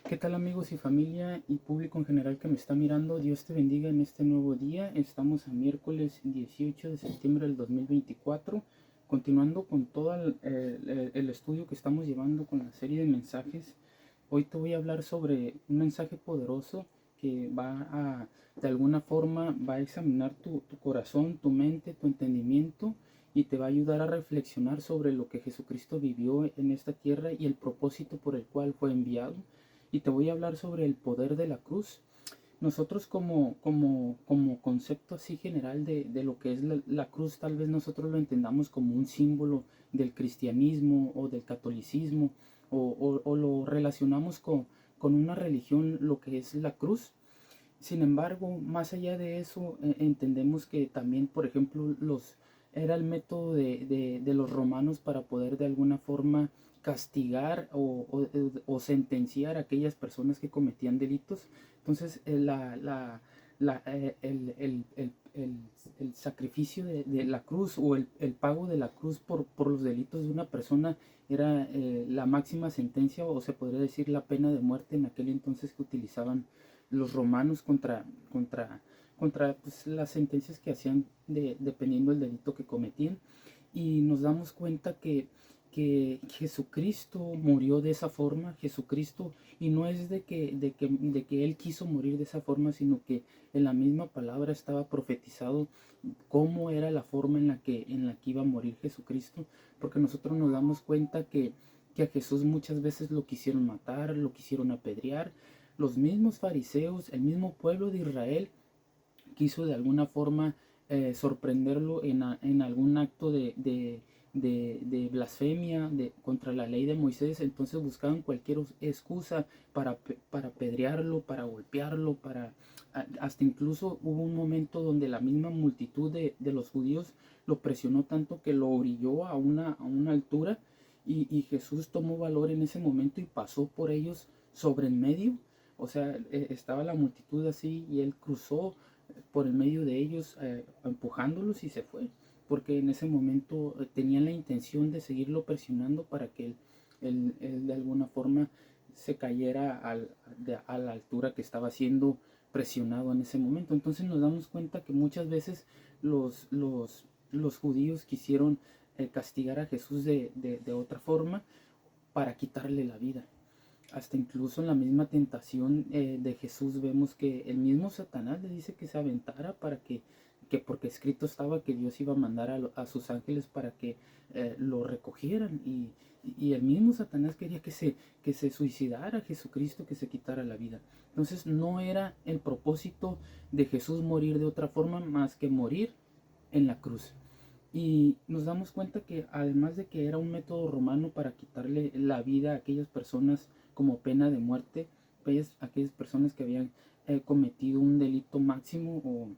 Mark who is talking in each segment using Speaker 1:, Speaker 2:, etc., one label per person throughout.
Speaker 1: ¿Qué tal amigos y familia y público en general que me está mirando? Dios te bendiga en este nuevo día. Estamos a miércoles 18 de septiembre del 2024, continuando con todo el estudio que estamos llevando con la serie de mensajes. Hoy te voy a hablar sobre un mensaje poderoso que de alguna forma, va a examinar tu corazón, tu mente, tu entendimiento y te va a ayudar a reflexionar sobre lo que Jesucristo vivió en esta tierra y el propósito por el cual fue enviado. Y te voy a hablar sobre el poder de la cruz. Nosotros como concepto así general de lo que es la cruz, tal vez nosotros lo entendamos como un símbolo del cristianismo o del catolicismo, o lo relacionamos con una religión, lo que es la cruz. Sin embargo, más allá de eso, entendemos que también, por ejemplo, era el método de los romanos para poder de alguna forma castigar o sentenciar a aquellas personas que cometían delitos. Entonces, el sacrificio de la cruz o el pago de la cruz por los delitos de una persona era la máxima sentencia, o se podría decir la pena de muerte en aquel entonces que utilizaban los romanos contra pues, las sentencias que hacían dependiendo del delito que cometían. Y nos damos cuenta que Jesucristo murió de esa forma. Jesucristo, y no es de que Él quiso morir de esa forma, sino que en la misma palabra estaba profetizado cómo era la forma en la que iba a morir Jesucristo, porque nosotros nos damos cuenta que a Jesús muchas veces lo quisieron matar, lo quisieron apedrear. Los mismos fariseos, el mismo pueblo de Israel quiso de alguna forma sorprenderlo en algún acto de blasfemia contra la ley de Moisés. Entonces buscaban cualquier excusa para apedrearlo, para golpearlo, hasta incluso hubo un momento donde la misma multitud de los judíos lo presionó tanto que lo orilló a una altura, y Jesús tomó valor en ese momento y pasó por ellos sobre el medio. O sea, estaba la multitud así y él cruzó por el medio de ellos, empujándolos, y se fue, porque en ese momento tenían la intención de seguirlo presionando para que él de alguna forma se cayera a la altura que estaba siendo presionado en ese momento. Entonces nos damos cuenta que muchas veces los judíos quisieron castigar a Jesús de otra forma para quitarle la vida. Hasta incluso en la misma tentación de Jesús vemos que el mismo Satanás le dice que se aventara porque escrito estaba que Dios iba a mandar a sus ángeles para que lo recogieran, y el mismo Satanás quería que se suicidara Jesucristo, que se quitara la vida. Entonces no era el propósito de Jesús morir de otra forma más que morir en la cruz. Y nos damos cuenta que además de que era un método romano para quitarle la vida a aquellas personas como pena de muerte, aquellas personas que habían cometido un delito máximo o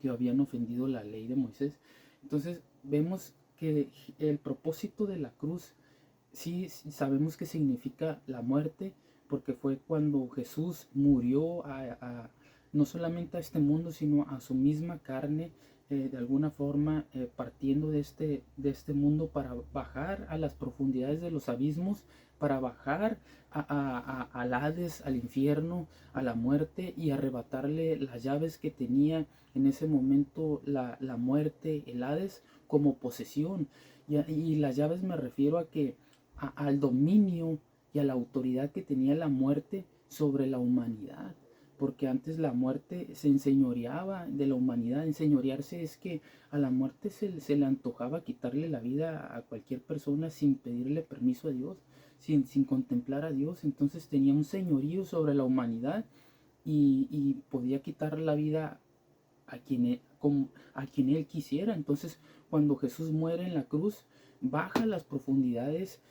Speaker 1: que habían ofendido la ley de Moisés. Entonces vemos que el propósito de la cruz, sí sabemos que significa la muerte, porque fue cuando Jesús murió no solamente a este mundo, sino a su misma carne, de alguna forma partiendo de este mundo para bajar a las profundidades de los abismos, para bajar al Hades, al infierno, a la muerte, y arrebatarle las llaves que tenía en ese momento la muerte, el Hades, como posesión. Y las llaves me refiero a que al dominio y a la autoridad que tenía la muerte sobre la humanidad, porque antes la muerte se enseñoreaba de la humanidad. Enseñorearse es que a la muerte se le antojaba quitarle la vida a cualquier persona sin pedirle permiso a Dios, sin contemplar a Dios. Entonces tenía un señorío sobre la humanidad, y podía quitar la vida a quien él quisiera. Entonces, cuando Jesús muere en la cruz, baja a las profundidades,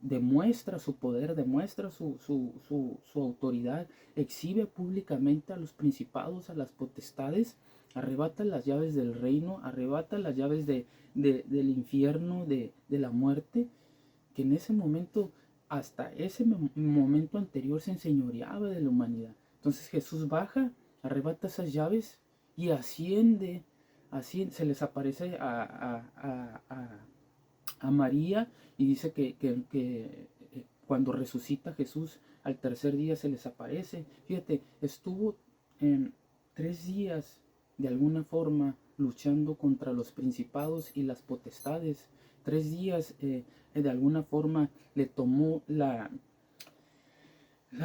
Speaker 1: demuestra su poder, demuestra su autoridad, exhibe públicamente a los principados, a las potestades, arrebata las llaves del reino, arrebata las llaves del infierno, de la muerte, que en ese momento, hasta ese momento anterior, se enseñoreaba de la humanidad. Entonces Jesús baja, arrebata esas llaves y se les aparece a María, y dice que cuando resucita Jesús, al tercer día se les aparece. Fíjate, estuvo 3 días de alguna forma luchando contra los principados y las potestades. 3 días de alguna forma le tomó la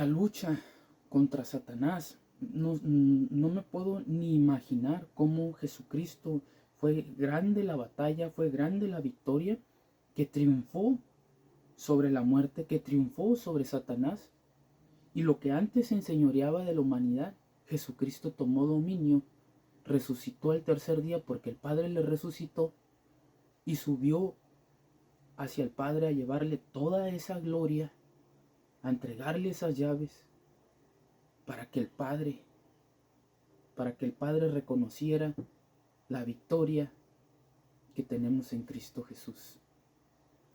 Speaker 1: lucha contra Satanás. No me puedo ni imaginar cómo Jesucristo, fue grande la batalla, fue grande la victoria, que triunfó sobre la muerte, que triunfó sobre Satanás. Y lo que antes enseñoreaba de la humanidad, Jesucristo tomó dominio, resucitó al tercer día porque el Padre le resucitó y subió hacia el Padre a llevarle toda esa gloria, a entregarle esas llaves para que el Padre reconociera la victoria que tenemos en Cristo Jesús.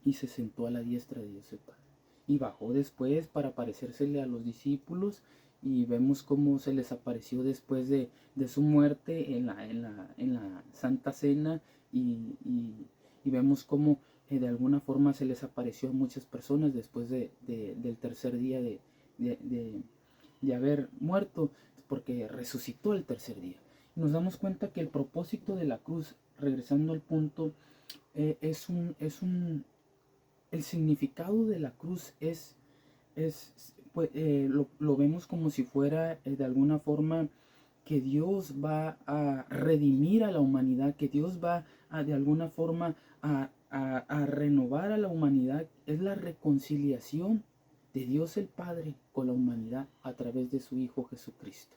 Speaker 1: Y se sentó a la diestra de Dios el Padre. Y bajó después para aparecérsele a los discípulos, y vemos cómo se les apareció después de su muerte en la Santa Cena, y vemos cómo de alguna forma se les apareció a muchas personas después del tercer día de haber muerto, porque resucitó el tercer día. Y nos damos cuenta que el propósito de la cruz, regresando al punto, el significado de la cruz pues, lo vemos como si fuera de alguna forma que Dios va a redimir a la humanidad, que Dios va de alguna forma a renovar a la humanidad. Es la reconciliación de Dios el Padre con la humanidad a través de su Hijo Jesucristo.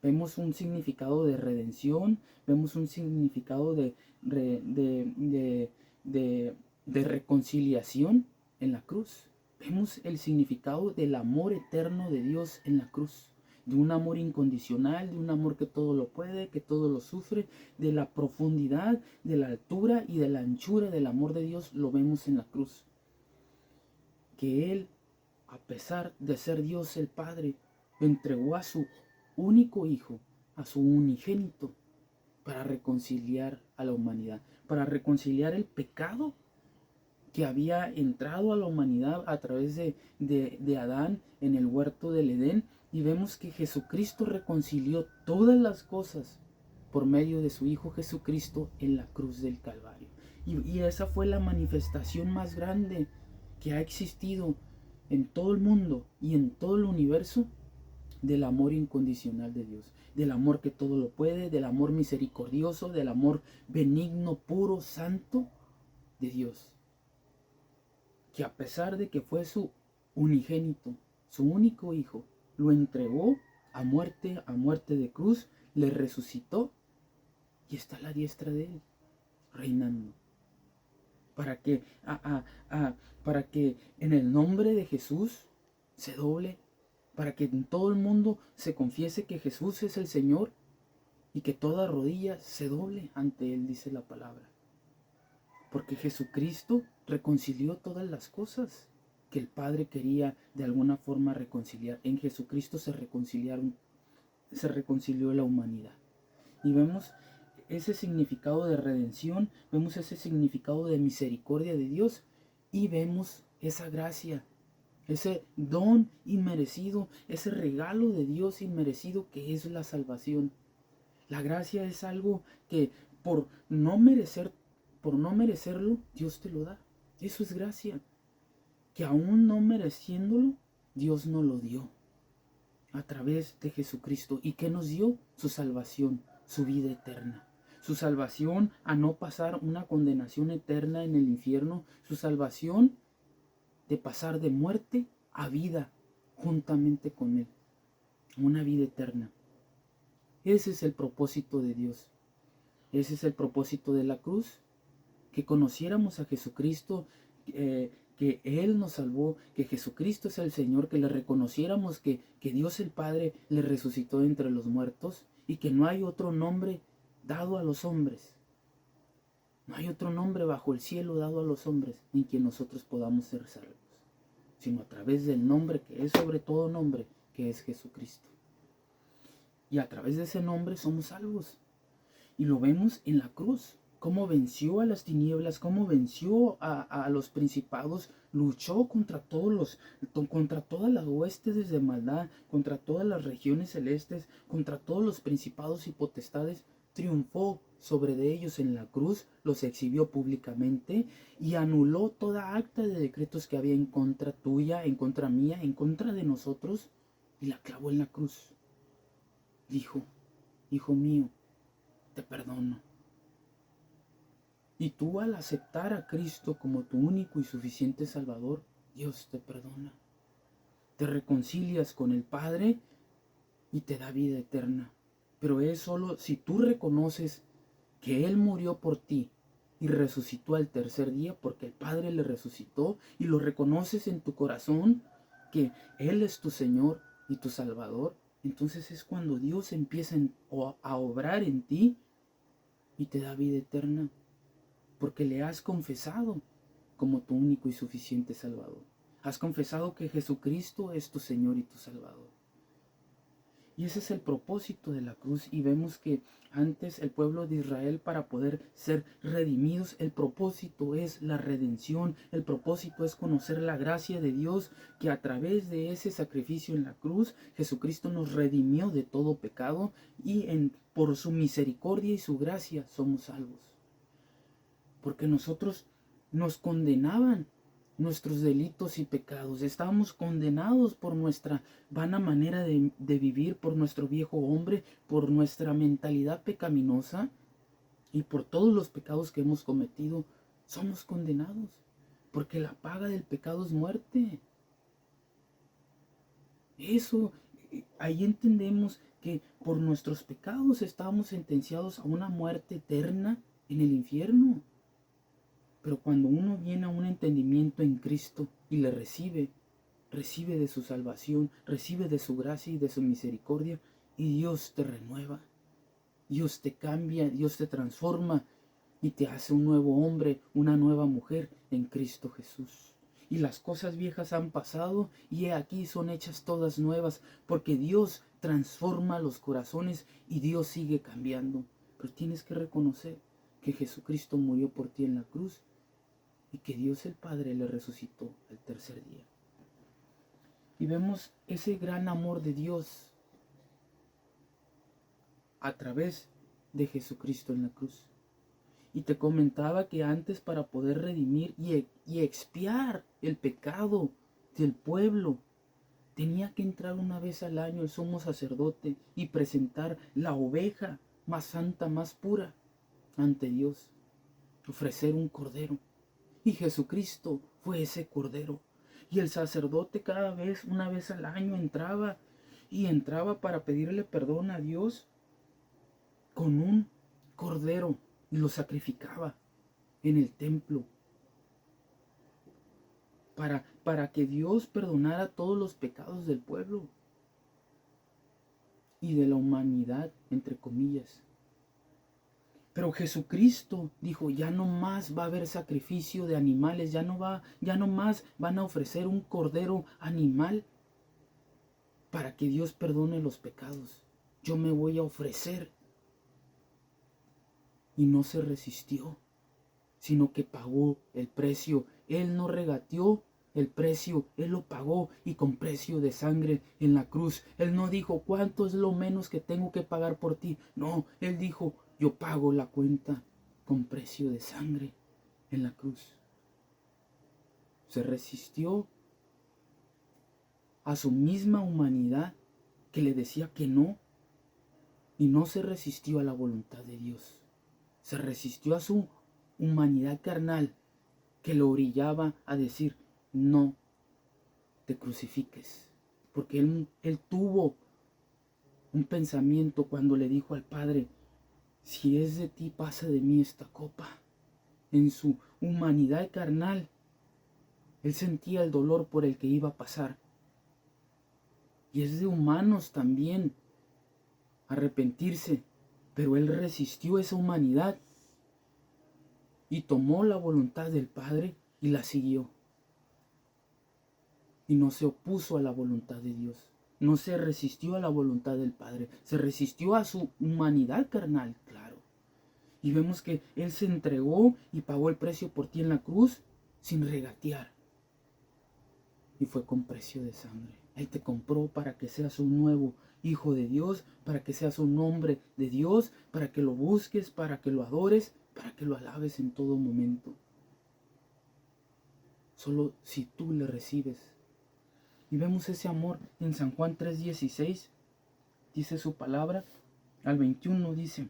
Speaker 1: Vemos un significado de redención, vemos un significado de reconciliación en la cruz. Vemos el significado del amor eterno de Dios en la cruz, de un amor incondicional, de un amor que todo lo puede, que todo lo sufre, de la profundidad, de la altura y de la anchura del amor de Dios. Lo vemos en la cruz, que Él, a pesar de ser Dios el Padre, entregó a su único Hijo, a su unigénito, para reconciliar a la humanidad, para reconciliar el pecado que había entrado a la humanidad a través de Adán en el huerto del Edén. Y vemos que Jesucristo reconcilió todas las cosas por medio de su Hijo Jesucristo en la cruz del Calvario. Y esa fue la manifestación más grande que ha existido en todo el mundo y en todo el universo del amor incondicional de Dios, del amor que todo lo puede, del amor misericordioso, del amor benigno, puro, santo de Dios, que a pesar de que fue su unigénito, su único Hijo, lo entregó a muerte de cruz, le resucitó y está a la diestra de Él, reinando. Para que en el nombre de Jesús se doble, para que en todo el mundo se confiese que Jesús es el Señor y que toda rodilla se doble ante Él, dice la palabra. Porque Jesucristo reconcilió todas las cosas que el Padre quería de alguna forma reconciliar. En Jesucristo se reconcilió la humanidad. Y vemos ese significado de redención, vemos ese significado de misericordia de Dios, y vemos esa gracia, ese don inmerecido, ese regalo de Dios inmerecido que es la salvación. La gracia es algo que por no merecerlo, Dios te lo da. Eso es gracia. Que aún no mereciéndolo, Dios nos lo dio a través de Jesucristo. ¿Y qué nos dio? Su salvación, su vida eterna. Su salvación a no pasar una condenación eterna en el infierno. Su salvación de pasar de muerte a vida juntamente con Él. Una vida eterna. Ese es el propósito de Dios. Ese es el propósito de la cruz. Que conociéramos a Jesucristo, que Él nos salvó, que Jesucristo es el Señor, que le reconociéramos que Dios el Padre le resucitó entre los muertos y que no hay otro nombre dado a los hombres. No hay otro nombre bajo el cielo dado a los hombres en quien nosotros podamos ser salvos, sino a través del nombre que es sobre todo nombre, que es Jesucristo. Y a través de ese nombre somos salvos. Y lo vemos en la cruz. cómo venció a las tinieblas, cómo venció a los principados, luchó contra todas las huestes de maldad, contra todas las regiones celestes, contra todos los principados y potestades, triunfó sobre de ellos en la cruz, los exhibió públicamente y anuló toda acta de decretos que había en contra tuya, en contra mía, en contra de nosotros, y la clavó en la cruz. Dijo: hijo mío, te perdono. Y tú, al aceptar a Cristo como tu único y suficiente Salvador, Dios te perdona. Te reconcilias con el Padre y te da vida eterna. Pero es solo si tú reconoces que Él murió por ti y resucitó al tercer día, porque el Padre le resucitó, y lo reconoces en tu corazón que Él es tu Señor y tu Salvador, entonces es cuando Dios empieza a obrar en ti y te da vida eterna, porque le has confesado como tu único y suficiente Salvador. Has confesado que Jesucristo es tu Señor y tu Salvador. Y ese es el propósito de la cruz. Y vemos que antes el pueblo de Israel, para poder ser redimidos, el propósito es la redención. El propósito es conocer la gracia de Dios, que a través de ese sacrificio en la cruz, Jesucristo nos redimió de todo pecado, y por su misericordia y su gracia somos salvos. Porque nosotros nos condenaban nuestros delitos y pecados. Estábamos condenados por nuestra vana manera de vivir, por nuestro viejo hombre, por nuestra mentalidad pecaminosa y por todos los pecados que hemos cometido. Somos condenados porque la paga del pecado es muerte. Eso, ahí entendemos que por nuestros pecados estábamos sentenciados a una muerte eterna en el infierno. Pero cuando uno viene a un entendimiento en Cristo y le recibe de su salvación, recibe de su gracia y de su misericordia, y Dios te renueva, Dios te cambia, Dios te transforma y te hace un nuevo hombre, una nueva mujer en Cristo Jesús. Y las cosas viejas han pasado y he aquí son hechas todas nuevas, porque Dios transforma los corazones y Dios sigue cambiando. Pero tienes que reconocer que Jesucristo murió por ti en la cruz y que Dios el Padre le resucitó al tercer día. Y vemos ese gran amor de Dios a través de Jesucristo en la cruz. Y te comentaba que antes, para poder redimir y expiar el pecado del pueblo, tenía que entrar una vez al año el sumo sacerdote y presentar la oveja más santa, más pura ante Dios, ofrecer un cordero. Y Jesucristo fue ese cordero. Y el sacerdote una vez al año entraba para pedirle perdón a Dios con un cordero y lo sacrificaba en el templo para que Dios perdonara todos los pecados del pueblo y de la humanidad, entre comillas. Pero Jesucristo dijo: ya no más va a haber sacrificio de animales, ya no más van a ofrecer un cordero animal para que Dios perdone los pecados. Yo me voy a ofrecer. Y no se resistió, sino que pagó el precio. Él no regateó el precio, Él lo pagó, y con precio de sangre en la cruz. Él no dijo: ¿cuánto es lo menos que tengo que pagar por ti? No, Él dijo: yo pago la cuenta con precio de sangre en la cruz. Se resistió a su misma humanidad que le decía que no, y no se resistió a la voluntad de Dios. Se resistió a su humanidad carnal que lo orillaba a decir: no te crucifiques. Porque él tuvo un pensamiento cuando le dijo al Padre: si es de ti, pasa de mí esta copa. En su humanidad carnal, él sentía el dolor por el que iba a pasar. Y es de humanos también arrepentirse, pero él resistió esa humanidad y tomó la voluntad del Padre y la siguió. Y no se opuso a la voluntad de Dios. No se resistió a la voluntad del Padre. Se resistió a su humanidad carnal, claro. Y vemos que Él se entregó y pagó el precio por ti en la cruz sin regatear. Y fue con precio de sangre. Él te compró para que seas un nuevo hijo de Dios, para que seas un hombre de Dios, para que lo busques, para que lo adores, para que lo alabes en todo momento. Solo si tú le recibes. Y vemos ese amor en San Juan 3:16. Dice su palabra, al 21 dice: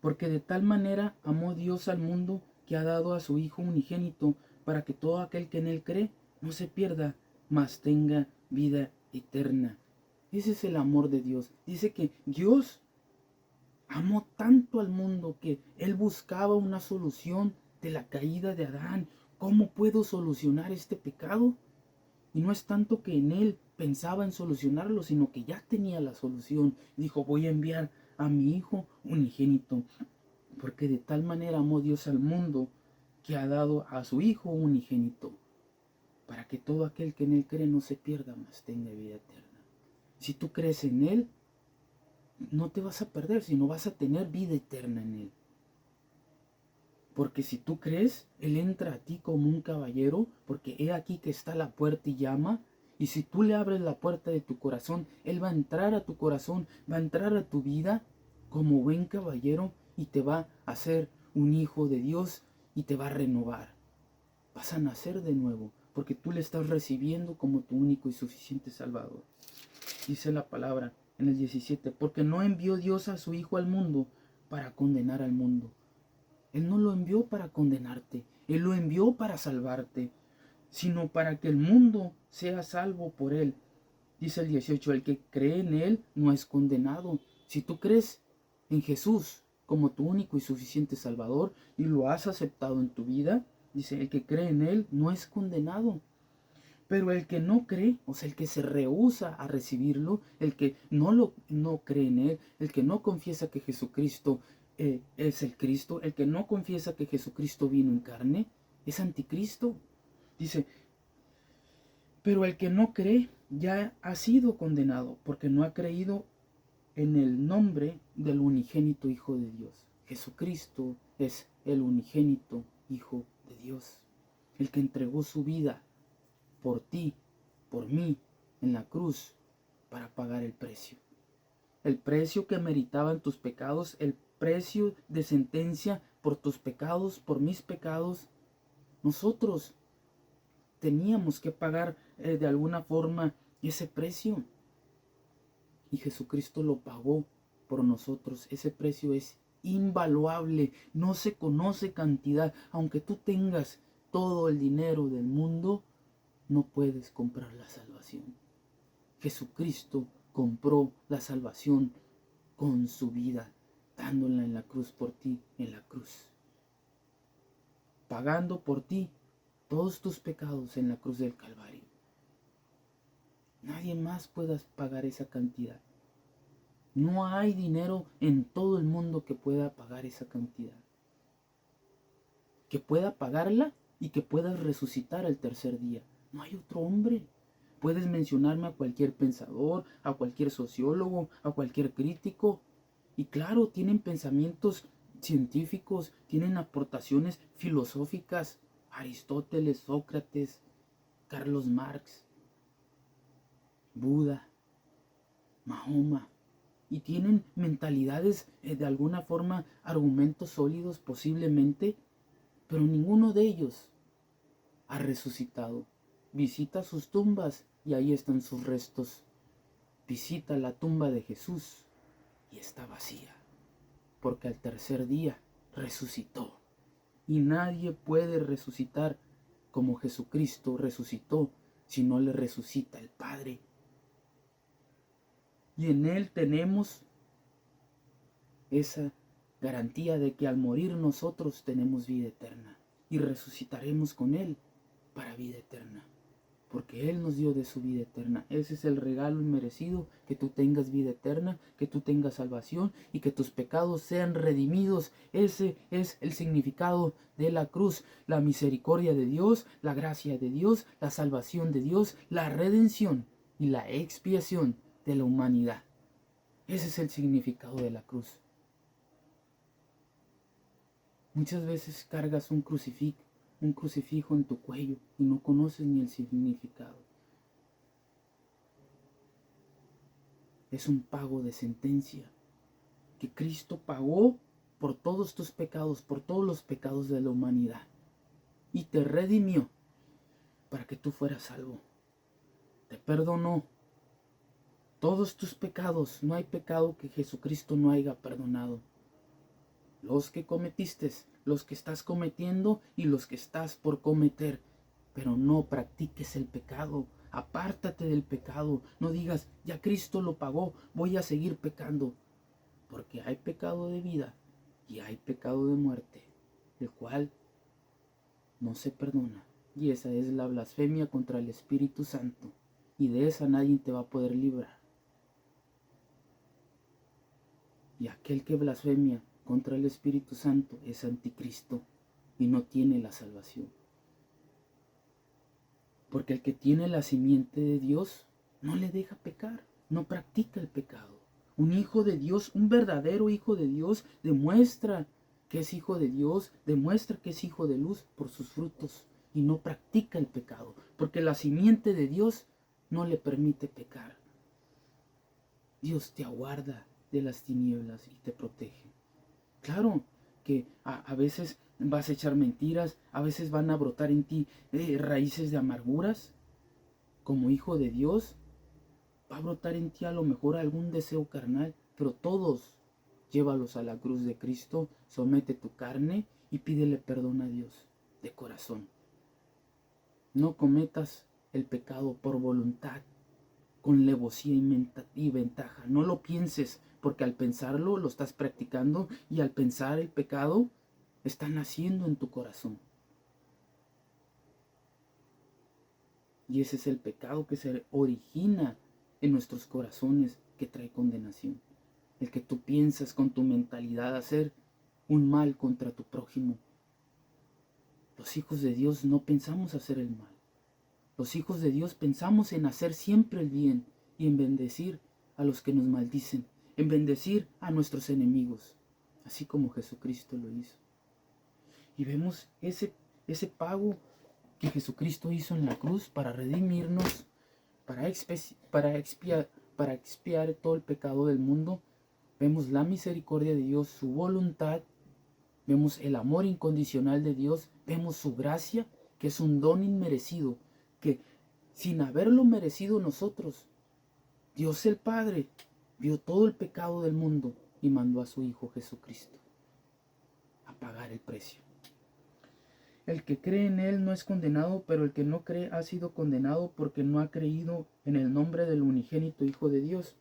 Speaker 1: porque de tal manera amó Dios al mundo que ha dado a su Hijo unigénito, para que todo aquel que en Él cree no se pierda, mas tenga vida eterna. Ese es el amor de Dios. Dice que Dios amó tanto al mundo que Él buscaba una solución de la caída de Adán. ¿Cómo puedo solucionar este pecado? Y no es tanto que en Él pensaba en solucionarlo, sino que ya tenía la solución. Dijo, voy a enviar a mi Hijo unigénito, porque de tal manera amó Dios al mundo que ha dado a su Hijo unigénito, para que todo aquel que en Él cree no se pierda, mas tenga vida eterna. Si tú crees en Él, no te vas a perder, sino vas a tener vida eterna en Él. Porque si tú crees, Él entra a ti como un caballero, porque he aquí que está a la puerta y llama. Y si tú le abres la puerta de tu corazón, Él va a entrar a tu corazón, va a entrar a tu vida como buen caballero y te va a hacer un hijo de Dios y te va a renovar. Vas a nacer de nuevo, porque tú le estás recibiendo como tu único y suficiente Salvador. Dice la palabra en el 17, porque no envió Dios a su Hijo al mundo para condenar al mundo. Él no lo envió para condenarte, Él lo envió para salvarte, sino para que el mundo sea salvo por Él. Dice el 18, el que cree en Él no es condenado. Si tú crees en Jesús como tu único y suficiente Salvador y lo has aceptado en tu vida, dice, el que cree en Él no es condenado. Pero el que no cree, o sea, el que se rehúsa a recibirlo, el que no cree en Él, el que no confiesa que Jesucristo es el Cristo, el que no confiesa que Jesucristo vino en carne, es anticristo. Dice, pero el que no cree ya ha sido condenado, porque no ha creído en el nombre del unigénito Hijo de Dios. Jesucristo es el unigénito Hijo de Dios, el que entregó su vida por ti, por mí, en la cruz, para pagar el precio. El precio que meritaban tus pecados, el precio de sentencia por tus pecados, por mis pecados. Nosotros teníamos que pagar de alguna forma ese precio. Y Jesucristo lo pagó por nosotros. Ese precio es invaluable, no se conoce cantidad. Aunque tú tengas todo el dinero del mundo, no puedes comprar la salvación. Jesucristo compró la salvación con su vida, dándola en la cruz por ti, en la cruz. Pagando por ti todos tus pecados en la cruz del Calvario. Nadie más pueda pagar esa cantidad. No hay dinero en todo el mundo que pueda pagar esa cantidad. Que pueda pagarla y que puedas resucitar al tercer día. No hay otro hombre. Puedes mencionarme a cualquier pensador, a cualquier sociólogo, a cualquier crítico. Y claro, tienen pensamientos científicos, tienen aportaciones filosóficas. Aristóteles, Sócrates, Carlos Marx, Buda, Mahoma. Y tienen mentalidades, de alguna forma, argumentos sólidos posiblemente, pero ninguno de ellos ha resucitado. Visita sus tumbas y ahí están sus restos. Visita la tumba de Jesús y está vacía, porque al tercer día resucitó. Y nadie puede resucitar como Jesucristo resucitó si no le resucita el Padre. Y en Él tenemos esa garantía de que al morir nosotros tenemos vida eterna y resucitaremos con Él para vida eterna, porque Él nos dio de su vida eterna. Ese es el regalo inmerecido, que tú tengas vida eterna, que tú tengas salvación y que tus pecados sean redimidos. Ese es el significado de la cruz, la misericordia de Dios, la gracia de Dios, la salvación de Dios, la redención y la expiación de la humanidad. Ese es el significado de la cruz. Muchas veces cargas un crucifijo en tu cuello y no conoces ni el significado. Es un pago de sentencia que Cristo pagó por todos tus pecados, por todos los pecados de la humanidad, y te redimió para que tú fueras salvo. Te perdonó todos tus pecados. No hay pecado que Jesucristo no haya perdonado. Los que cometiste, los que estás cometiendo y los que estás por cometer. Pero no practiques el pecado. Apártate del pecado. No digas, ya Cristo lo pagó, voy a seguir pecando. Porque hay pecado de vida y hay pecado de muerte, el cual no se perdona. Y esa es la blasfemia contra el Espíritu Santo. Y de esa nadie te va a poder librar. Y aquel que blasfemia contra el Espíritu Santo es anticristo y no tiene la salvación. Porque el que tiene la simiente de Dios no le deja pecar, no practica el pecado. Un hijo de Dios, un verdadero hijo de Dios, demuestra que es hijo de Dios, demuestra que es hijo de luz por sus frutos y no practica el pecado, porque la simiente de Dios no le permite pecar. Dios te aguarda de las tinieblas y te protege. Claro que a veces vas a echar mentiras, a veces van a brotar en ti raíces de amarguras. Como hijo de Dios, va a brotar en ti a lo mejor algún deseo carnal, pero todos llévalos a la cruz de Cristo, somete tu carne y pídele perdón a Dios de corazón. No cometas el pecado por voluntad, con alevosía y ventaja. No lo pienses, porque al pensarlo lo estás practicando y al pensar el pecado está naciendo en tu corazón. Y ese es el pecado que se origina en nuestros corazones, que trae condenación. El que tú piensas con tu mentalidad hacer un mal contra tu prójimo. Los hijos de Dios no pensamos hacer el mal. Los hijos de Dios pensamos en hacer siempre el bien y en bendecir a los que nos maldicen, en bendecir a nuestros enemigos, así como Jesucristo lo hizo. Y vemos ese pago que Jesucristo hizo en la cruz para redimirnos, para expiar todo el pecado del mundo. Vemos la misericordia de Dios, su voluntad, vemos el amor incondicional de Dios, vemos su gracia, que es un don inmerecido, que sin haberlo merecido nosotros, Dios el Padre vio todo el pecado del mundo y mandó a su Hijo Jesucristo a pagar el precio. El que cree en Él no es condenado, pero el que no cree ha sido condenado porque no ha creído en el nombre del unigénito Hijo de Dios.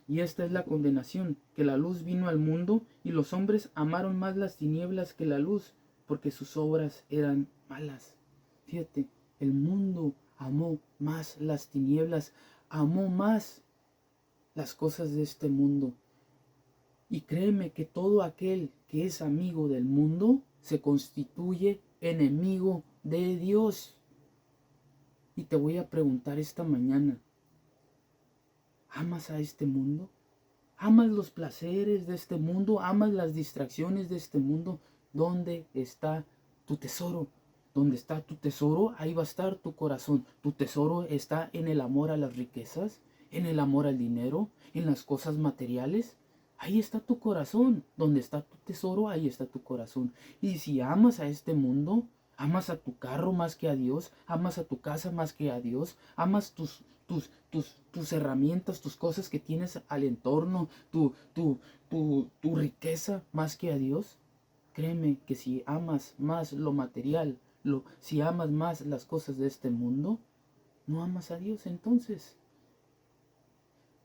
Speaker 1: Y esta es la condenación, que la luz vino al mundo y los hombres amaron más las tinieblas que la luz, porque sus obras eran malas. Fíjate, el mundo amó más las tinieblas, amó más las cosas de este mundo. Y créeme que todo aquel que es amigo del mundo se constituye enemigo de Dios. Y te voy a preguntar esta mañana, ¿amas a este mundo? ¿Amas los placeres de este mundo? ¿Amas las distracciones de este mundo? ¿Dónde está tu tesoro? ¿Dónde está tu tesoro? Ahí va a estar tu corazón. ¿Tu tesoro está en el amor a las riquezas? ¿En el amor al dinero? ¿En las cosas materiales? Ahí está tu corazón. Donde está tu tesoro, ahí está tu corazón. Y si amas a este mundo, amas a tu carro más que a Dios, amas a tu casa más que a Dios, amas tus herramientas, tus cosas que tienes al entorno, tu riqueza más que a Dios. Créeme que si amas más lo material, si amas más las cosas de este mundo, no amas a Dios entonces.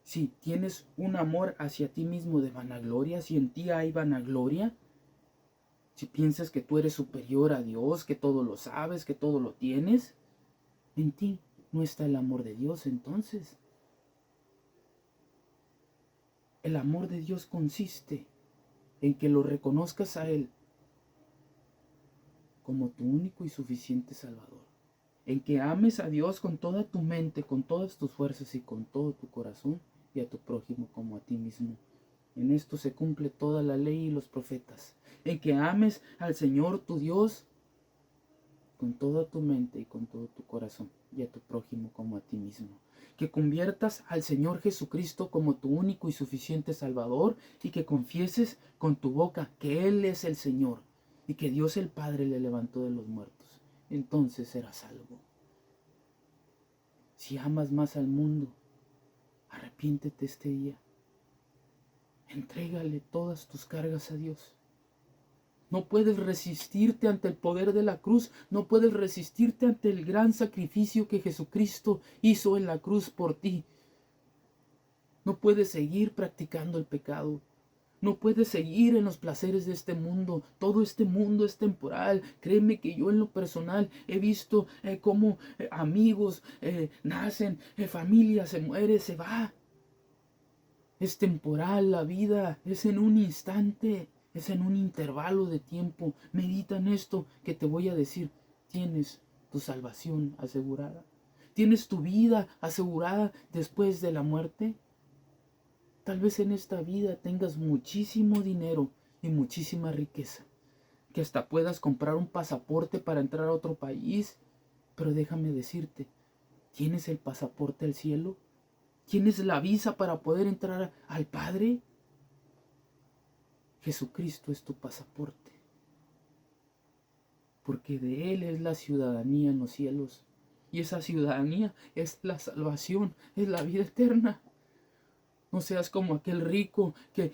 Speaker 1: Si tienes un amor hacia ti mismo de vanagloria, si en ti hay vanagloria, si piensas que tú eres superior a Dios, que todo lo sabes, que todo lo tienes, en ti no está el amor de Dios entonces. El amor de Dios consiste en que lo reconozcas a Él como tu único y suficiente Salvador. En que ames a Dios con toda tu mente, con todas tus fuerzas y con todo tu corazón, y a tu prójimo como a ti mismo. En esto se cumple toda la ley y los profetas, en que ames al Señor tu Dios con toda tu mente y con todo tu corazón, y a tu prójimo como a ti mismo. Que conviertas al Señor Jesucristo como tu único y suficiente Salvador, y que confieses con tu boca que Él es el Señor, y que Dios el Padre le levantó de los muertos. Entonces serás salvo. Si amas más al mundo, arrepiéntete este día. Entrégale todas tus cargas a Dios. No puedes resistirte ante el poder de la cruz. No puedes resistirte ante el gran sacrificio que Jesucristo hizo en la cruz por ti. No puedes seguir practicando el pecado. No puedes seguir en los placeres de este mundo. Todo este mundo es temporal. Créeme que yo en lo personal he visto cómo amigos nacen, familia se muere, se va. Es temporal la vida, es en un instante, es en un intervalo de tiempo. Medita en esto que te voy a decir. Tienes tu salvación asegurada. Tienes tu vida asegurada después de la muerte. Tal vez en esta vida tengas muchísimo dinero y muchísima riqueza, que hasta puedas comprar un pasaporte para entrar a otro país. Pero déjame decirte, ¿tienes el pasaporte al cielo? ¿Tienes la visa para poder entrar al Padre? Jesucristo es tu pasaporte, porque de Él es la ciudadanía en los cielos. Y esa ciudadanía es la salvación, es la vida eterna. No seas como aquel rico que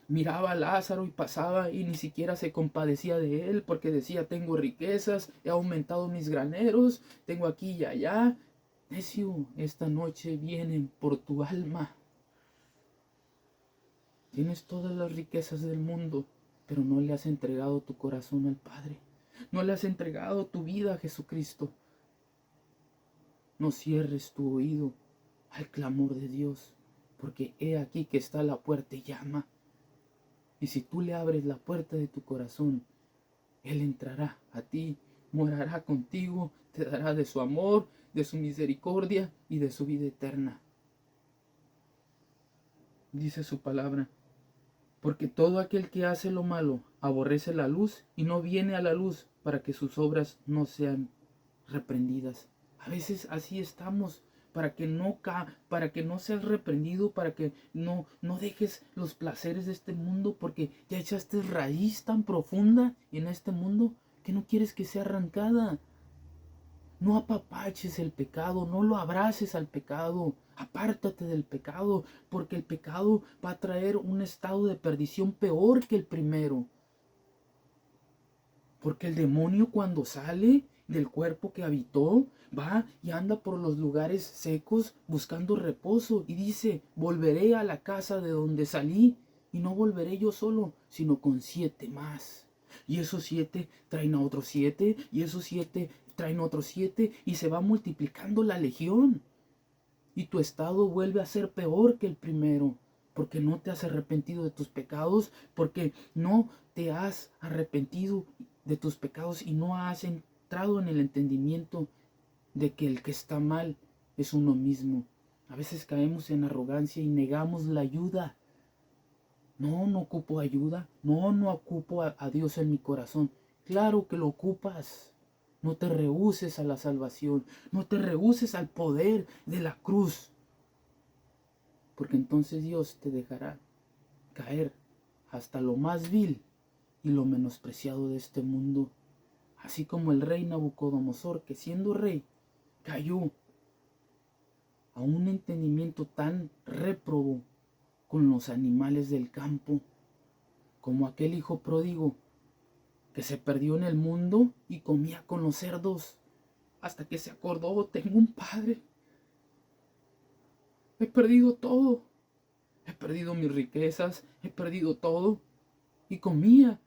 Speaker 1: miraba a Lázaro y pasaba y ni siquiera se compadecía de él, porque decía: tengo riquezas, he aumentado mis graneros, tengo aquí y allá. Necio, esta noche vienen por tu alma. Tienes todas las riquezas del mundo, pero no le has entregado tu corazón al Padre. No le has entregado tu vida a Jesucristo. No cierres tu oído al clamor de Dios, porque he aquí que está a la puerta y llama. Y si tú le abres la puerta de tu corazón, Él entrará a ti, morará contigo, te dará de su amor, de su misericordia y de su vida eterna. Dice su palabra: porque todo aquel que hace lo malo aborrece la luz y no viene a la luz para que sus obras no sean reprendidas. A veces así estamos, para que no seas reprendido, para que no dejes los placeres de este mundo, porque ya echaste raíz tan profunda en este mundo que no quieres que sea arrancada. No apapaches el pecado, no lo abraces al pecado, apártate del pecado, porque el pecado va a traer un estado de perdición peor que el primero. Porque el demonio, cuando sale del cuerpo que habitó, va y anda por los lugares secos buscando reposo y dice: volveré a la casa de donde salí, y no volveré yo solo, sino con 7 más. Y esos 7 traen a otros 7, y esos 7 traen a otros 7, y se va multiplicando la legión. Y tu estado vuelve a ser peor que el primero, porque no te has arrepentido de tus pecados, porque no te has arrepentido de tus pecados y no has entrado en el entendimiento de que el que está mal es uno mismo. A veces caemos en arrogancia y negamos la ayuda. No ocupo ayuda. No ocupo a Dios en mi corazón. Claro que lo ocupas. No te rehúses a la salvación. No te rehúses al poder de la cruz. Porque entonces Dios te dejará caer hasta lo más vil y lo menospreciado de este mundo. Así como el rey Nabucodonosor, que siendo rey, cayó a un entendimiento tan réprobo con los animales del campo, como aquel hijo pródigo que se perdió en el mundo y comía con los cerdos, hasta que se acordó: tengo un padre, he perdido todo, he perdido mis riquezas, he perdido todo, y comía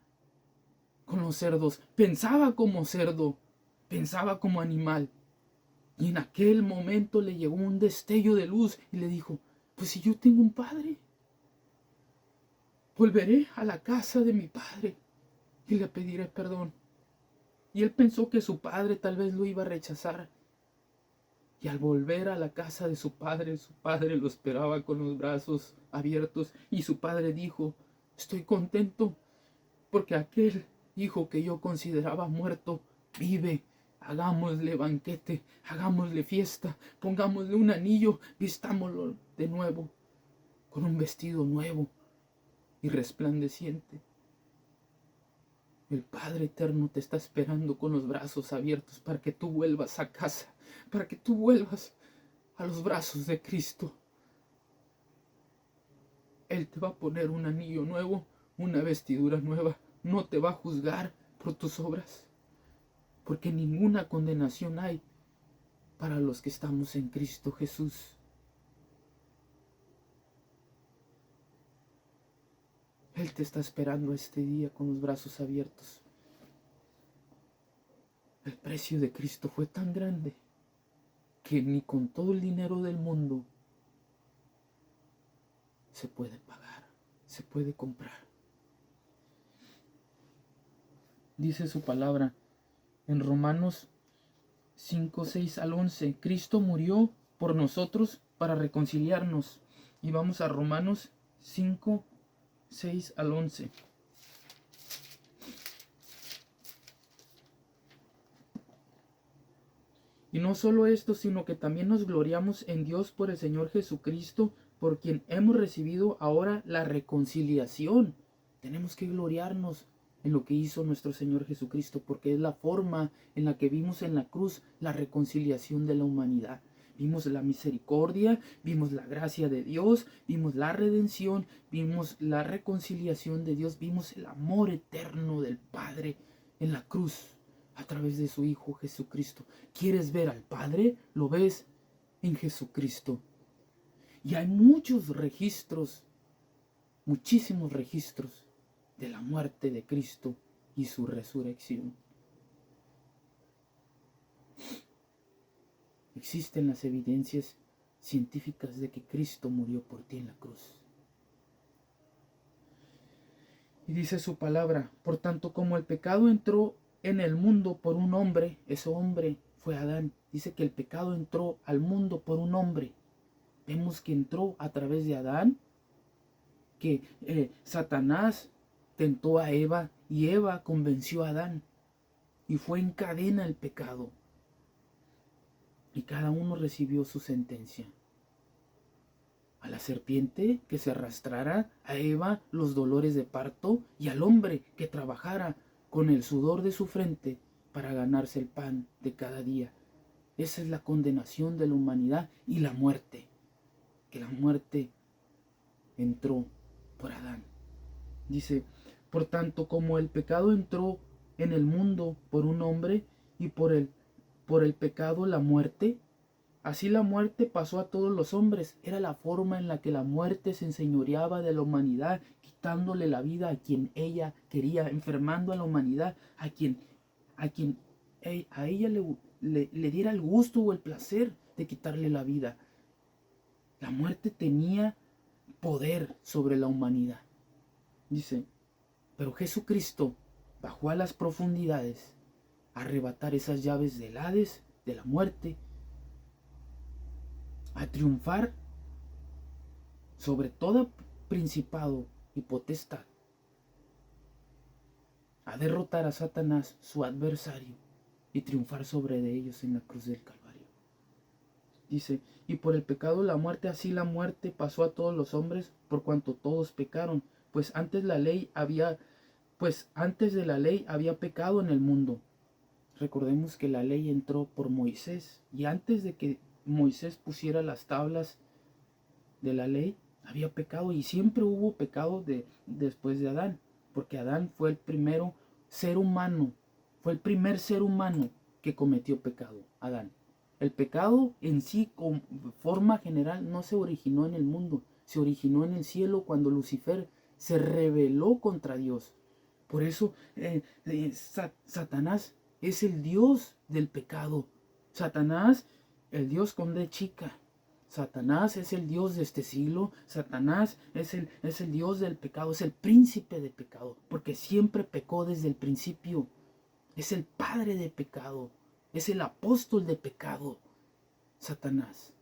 Speaker 1: con los cerdos, pensaba como cerdo, pensaba como animal. Y en aquel momento le llegó un destello de luz y le dijo: pues si yo tengo un padre, volveré a la casa de mi padre y le pediré perdón. Y él pensó que su padre tal vez lo iba a rechazar. Y al volver a la casa de su padre lo esperaba con los brazos abiertos. Y su padre dijo: estoy contento porque aquel hijo que yo consideraba muerto vive. Hagámosle banquete, hagámosle fiesta, pongámosle un anillo, vistámoslo de nuevo con un vestido nuevo y resplandeciente. El Padre Eterno te está esperando con los brazos abiertos para que tú vuelvas a casa, para que tú vuelvas a los brazos de Cristo. Él te va a poner un anillo nuevo, una vestidura nueva. No te va a juzgar por tus obras, porque ninguna condenación hay para los que estamos en Cristo Jesús. Él te está esperando este día con los brazos abiertos. El precio de Cristo fue tan grande que ni con todo el dinero del mundo se puede pagar, se puede comprar. Dice su palabra en Romanos 5, 6 al 11. Cristo murió por nosotros para reconciliarnos. Y vamos a Romanos 5, 6 al 11. Y no solo esto, sino que también nos gloriamos en Dios por el Señor Jesucristo, por quien hemos recibido ahora la reconciliación. Tenemos que gloriarnos en lo que hizo nuestro Señor Jesucristo, porque es la forma en la que vimos en la cruz la reconciliación de la humanidad. Vimos la misericordia, vimos la gracia de Dios, vimos la redención, vimos la reconciliación de Dios, vimos el amor eterno del Padre en la cruz a través de su Hijo Jesucristo. ¿Quieres ver al Padre? Lo ves en Jesucristo. Y hay muchos registros, muchísimos registros de la muerte de Cristo y su resurrección. Existen las evidencias científicas de que Cristo murió por ti en la cruz. Y dice su palabra: por tanto, como el pecado entró en el mundo por un hombre, ese hombre fue Adán. Dice que el pecado entró al mundo por un hombre. Vemos que entró a través de Adán, que Satanás tentó a Eva y Eva convenció a Adán. Y fue en cadena el pecado. Y cada uno recibió su sentencia. A la serpiente que se arrastrara, a Eva los dolores de parto, y al hombre que trabajara con el sudor de su frente para ganarse el pan de cada día. Esa es la condenación de la humanidad y la muerte. Que la muerte entró por Adán. Dice: por tanto, como el pecado entró en el mundo por un hombre, y por el pecado la muerte, así la muerte pasó a todos los hombres. Era la forma en la que la muerte se enseñoreaba de la humanidad, quitándole la vida a quien ella quería, enfermando a la humanidad, a quien a ella le diera el gusto o el placer de quitarle la vida. La muerte tenía poder sobre la humanidad. Dice: pero Jesucristo bajó a las profundidades a arrebatar esas llaves del Hades, de la muerte, a triunfar sobre todo principado y potestad, a derrotar a Satanás, su adversario, y triunfar sobre de ellos en la cruz del Calvario. Dice: y por el pecado la muerte, así la muerte pasó a todos los hombres, por cuanto todos pecaron, pues antes de la ley había pecado en el mundo. Recordemos que la ley entró por Moisés, y antes de que Moisés pusiera las tablas de la ley, había pecado, y siempre hubo pecado después de Adán, porque Adán fue el primero ser humano, fue el primer ser humano que cometió pecado, Adán. El pecado en sí, con forma general, no se originó en el mundo, se originó en el cielo cuando Lucifer se rebeló contra Dios. Por eso Satanás es el dios del pecado. Satanás, el dios con D chica. Satanás es el dios de este siglo. Satanás es el dios del pecado, es el príncipe de pecado, porque siempre pecó desde el principio. Es el padre de pecado, es el apóstol de pecado. Satanás.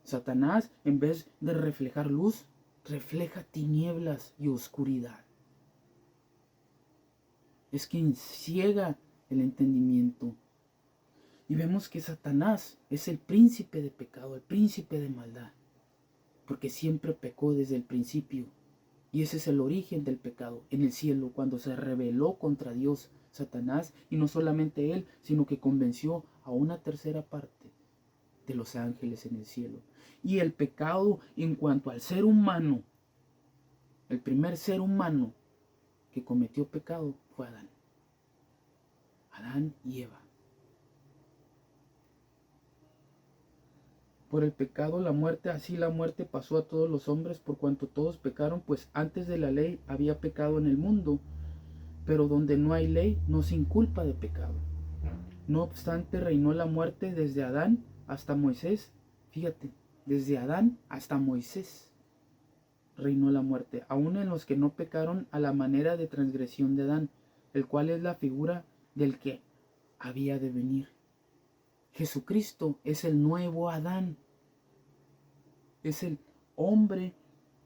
Speaker 1: Satanás, en vez de reflejar luz, refleja tinieblas y oscuridad. Es quien ciega el entendimiento. Y vemos que Satanás es el príncipe de pecado, el príncipe de maldad, porque siempre pecó desde el principio. Y ese es el origen del pecado en el cielo, cuando se rebeló contra Dios, Satanás, y no solamente él, sino que convenció a una tercera parte de los ángeles en el cielo. Y el pecado en cuanto al ser humano, el primer ser humano que cometió pecado fue Adán. Adán y Eva. Por el pecado la muerte, así la muerte pasó a todos los hombres por cuanto todos pecaron, pues antes de la ley había pecado en el mundo, pero donde no hay ley no se inculpa de pecado. No obstante reinó la muerte desde Adán hasta Moisés. Fíjate, desde Adán hasta Moisés reinó la muerte, aun en los que no pecaron a la manera de transgresión de Adán, el cual es la figura del que había de venir. Jesucristo es el nuevo Adán, es el hombre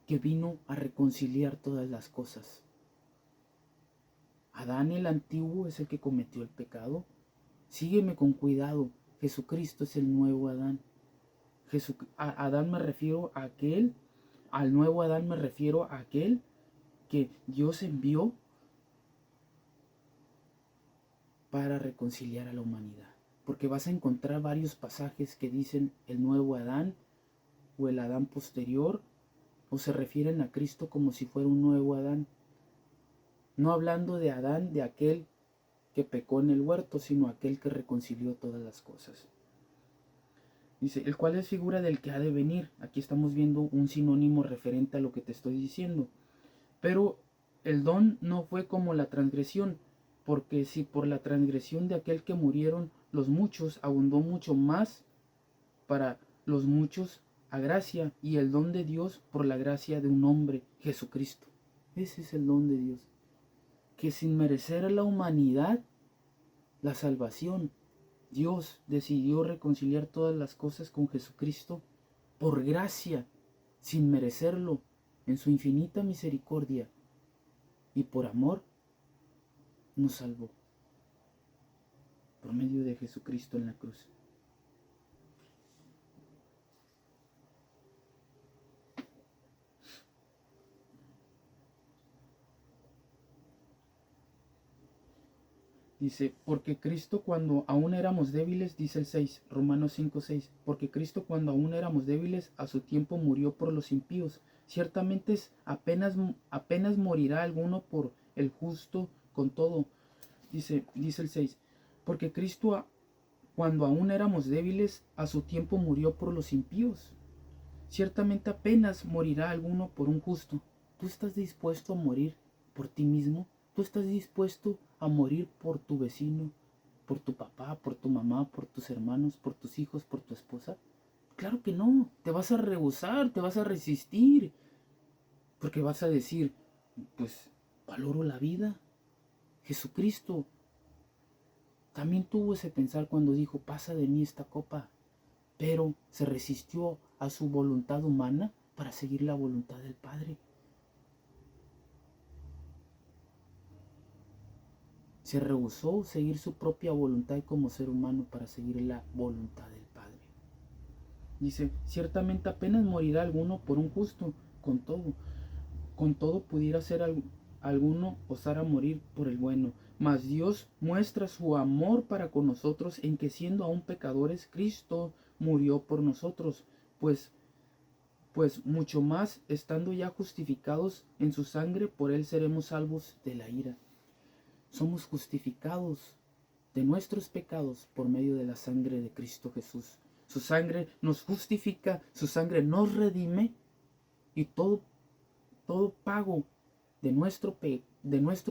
Speaker 1: que vino a reconciliar todas las cosas. Adán el antiguo es el que cometió el pecado. Sígueme con cuidado, Jesucristo es el nuevo Adán. Adán me refiero a aquel, al nuevo Adán me refiero a aquel que Dios envió para reconciliar a la humanidad. Porque vas a encontrar varios pasajes que dicen el nuevo Adán o el Adán posterior, o se refieren a Cristo como si fuera un nuevo Adán. No hablando de Adán, de aquel que pecó en el huerto, sino aquel que reconcilió todas las cosas. Dice, el cual es figura del que ha de venir. Aquí estamos viendo un sinónimo referente a lo que te estoy diciendo. Pero el don no fue como la transgresión, porque si por la transgresión de aquel que murieron los muchos abundó mucho más para los muchos a gracia, y el don de Dios por la gracia de un hombre, Jesucristo. Ese es el don de Dios, que sin merecer a la humanidad la salvación, Dios decidió reconciliar todas las cosas con Jesucristo por gracia, sin merecerlo, en su infinita misericordia, y por amor nos salvó por medio de Jesucristo en la cruz. Dice, porque Cristo cuando aún éramos débiles, dice el 6, Romanos 5:6, porque Cristo cuando aún éramos débiles, a su tiempo murió por los impíos. Ciertamente apenas morirá alguno por el justo con todo. Dice el 6, porque Cristo cuando aún éramos débiles, a su tiempo murió por los impíos. Ciertamente apenas morirá alguno por un justo. ¿Tú estás dispuesto a morir por ti mismo? ¿Tú estás dispuesto a morir por tu vecino, por tu papá, por tu mamá, por tus hermanos, por tus hijos, por tu esposa? Claro que no. Te vas a rehusar, te vas a resistir. Porque vas a decir, pues, valoro la vida. Jesucristo también tuvo ese pensar cuando dijo, pasa de mí esta copa. Pero se resistió a su voluntad humana para seguir la voluntad del Padre. Se rehusó seguir su propia voluntad como ser humano para seguir la voluntad del Padre. Dice, ciertamente apenas morirá alguno por un justo, con todo pudiera ser alguno osara morir por el bueno. Mas Dios muestra su amor para con nosotros en que siendo aún pecadores, Cristo murió por nosotros, pues mucho más, estando ya justificados en su sangre, por él seremos salvos de la ira. Somos justificados de nuestros pecados por medio de la sangre de Cristo Jesús. Su sangre nos justifica, su sangre nos redime, y todo pago de nuestro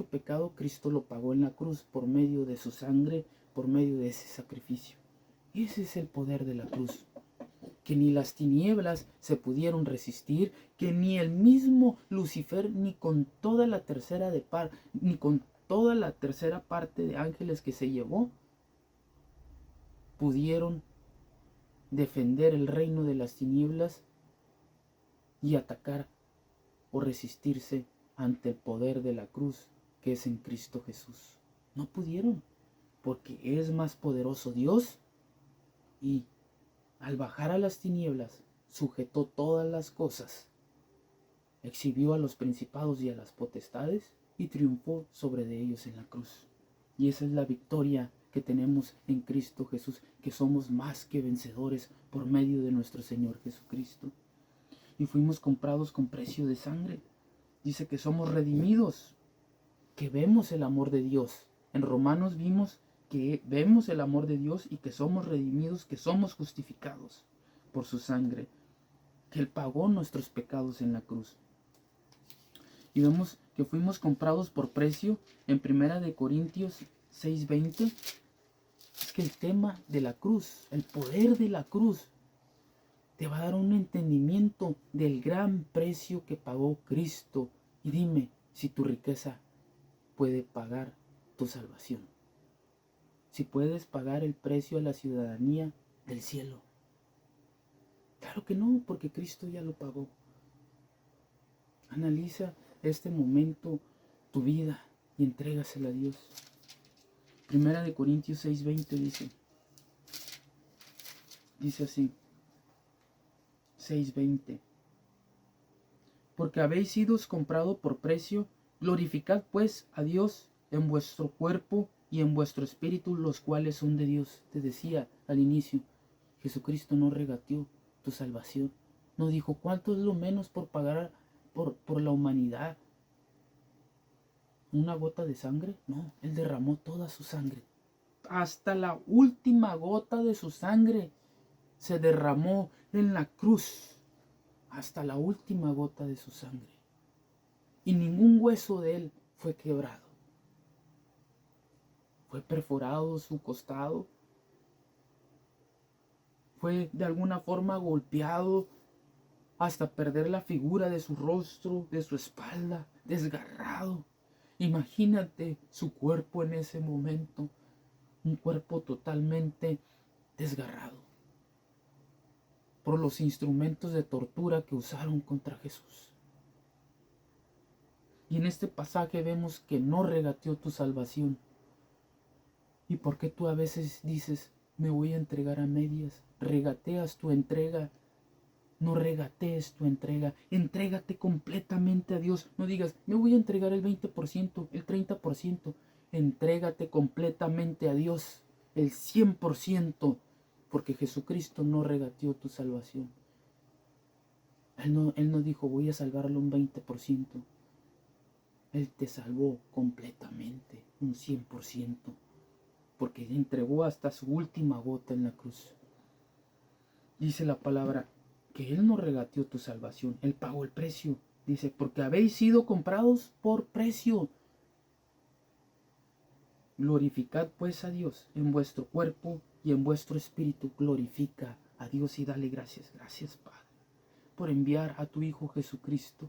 Speaker 1: pecado Cristo lo pagó en la cruz por medio de su sangre, por medio de ese sacrificio. Y ese es el poder de la cruz, que ni las tinieblas se pudieron resistir, que ni el mismo Lucifer, ni con toda la tercera parte de ángeles que se llevó, pudieron defender el reino de las tinieblas y atacar o resistirse ante el poder de la cruz que es en Cristo Jesús. No pudieron, porque es más poderoso Dios, y al bajar a las tinieblas sujetó todas las cosas, exhibió a los principados y a las potestades y triunfó sobre de ellos en la cruz. Y esa es la victoria que tenemos en Cristo Jesús, que somos más que vencedores por medio de nuestro Señor Jesucristo. Y fuimos comprados con precio de sangre. Dice que somos redimidos, que vemos el amor de Dios. En Romanos vimos que vemos el amor de Dios y que somos redimidos, que somos justificados por su sangre, que Él pagó nuestros pecados en la cruz. Y vemos que fuimos comprados por precio en 1 Corintios 6:20. Es que el tema de la cruz, el poder de la cruz, te va a dar un entendimiento del gran precio que pagó Cristo. Y dime si tu riqueza puede pagar tu salvación. Si puedes pagar el precio a la ciudadanía del cielo. Claro que no, porque Cristo ya lo pagó. Analiza este momento, tu vida, y entrégasela a Dios. 1 Corintios 6:20 dice así, 6:20. Porque habéis sido comprado por precio, glorificad pues a Dios en vuestro cuerpo y en vuestro espíritu, los cuales son de Dios. Te decía al inicio, Jesucristo no regateó tu salvación. No dijo, ¿cuánto es lo menos por pagar por la humanidad? ¿Una gota de sangre? No, Él derramó toda su sangre. Hasta la última gota de su sangre se derramó en la cruz. Hasta la última gota de su sangre. Y ningún hueso de Él fue quebrado. Fue perforado su costado. Fue de alguna forma golpeado hasta perder la figura de su rostro, de su espalda, desgarrado. Imagínate su cuerpo en ese momento, un cuerpo totalmente desgarrado por los instrumentos de tortura que usaron contra Jesús. Y en este pasaje vemos que no regateó tu salvación. ¿Y por qué tú a veces dices, me voy a entregar a medias? Regateas tu entrega. No regatees tu entrega. Entrégate completamente a Dios. No digas, me voy a entregar el 20%, el 30%. Entrégate completamente a Dios, el 100%, porque Jesucristo no regateó tu salvación. Él no dijo, voy a salvarlo un 20%. Él te salvó completamente, un 100%, porque entregó hasta su última gota en la cruz. Dice la palabra que Él no regateó tu salvación, Él pagó el precio. Dice, porque habéis sido comprados por precio. Glorificad pues a Dios en vuestro cuerpo y en vuestro espíritu. Glorifica a Dios y dale gracias. Gracias, Padre, por enviar a tu Hijo Jesucristo,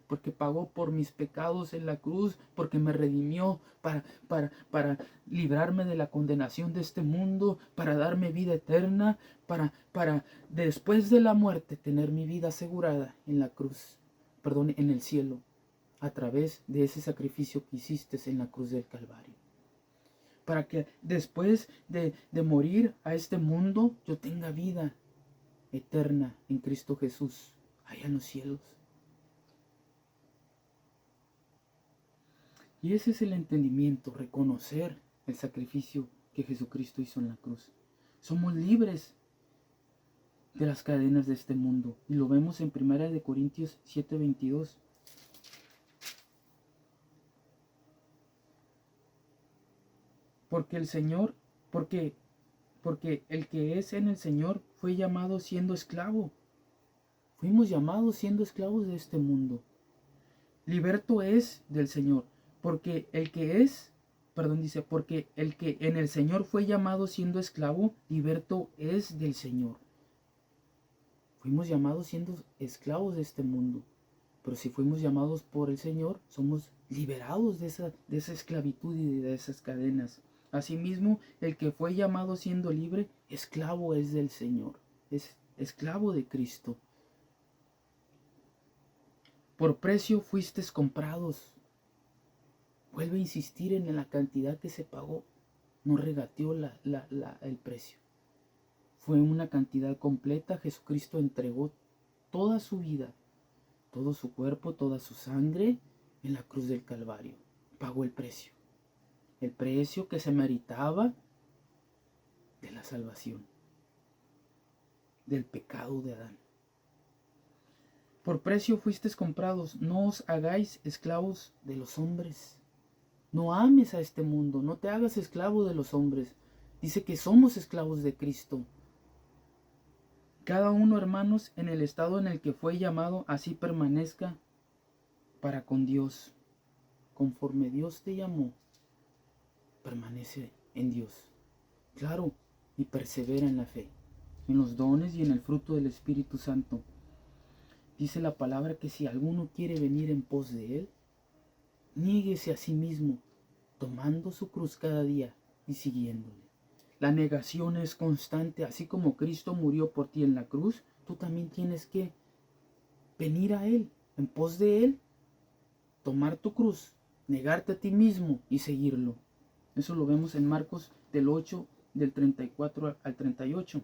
Speaker 1: porque pagó por mis pecados en la cruz, porque me redimió para librarme de la condenación de este mundo, para darme vida eterna, para después de la muerte tener mi vida asegurada en la cruz, en el cielo, a través de ese sacrificio que hiciste en la cruz del Calvario. Para que después de morir a este mundo, yo tenga vida eterna en Cristo Jesús, allá en los cielos. Y ese es el entendimiento, reconocer el sacrificio que Jesucristo hizo en la cruz. Somos libres de las cadenas de este mundo. Y lo vemos en 1 Corintios 7:22. Porque el que es en el Señor fue llamado siendo esclavo. Fuimos llamados siendo esclavos de este mundo. Liberto es del Señor. Porque el que en el Señor fue llamado siendo esclavo, liberto es del Señor. Fuimos llamados siendo esclavos de este mundo. Pero si fuimos llamados por el Señor, somos liberados de esa esclavitud y de esas cadenas. Asimismo, el que fue llamado siendo libre, esclavo es del Señor, es esclavo de Cristo. Por precio fuisteis comprados. Vuelve a insistir en la cantidad que se pagó. No regateó el precio. Fue una cantidad completa. Jesucristo entregó toda su vida, todo su cuerpo, toda su sangre en la cruz del Calvario. Pagó el precio. El precio que se meritaba de la salvación, del pecado de Adán. Por precio fuisteis comprados. No os hagáis esclavos de los hombres. No ames a este mundo. No te hagas esclavo de los hombres. Dice que somos esclavos de Cristo. Cada uno, hermanos, en el estado en el que fue llamado, así permanezca para con Dios. Conforme Dios te llamó, permanece en Dios. Claro, y persevera en la fe, en los dones y en el fruto del Espíritu Santo. Dice la palabra que si alguno quiere venir en pos de Él, niéguese a sí mismo, tomando su cruz cada día y siguiéndole. La negación es constante, así como Cristo murió por ti en la cruz, tú también tienes que venir a Él, en pos de Él, tomar tu cruz, negarte a ti mismo y seguirlo. Eso lo vemos en Marcos del 8, del 34 al 38.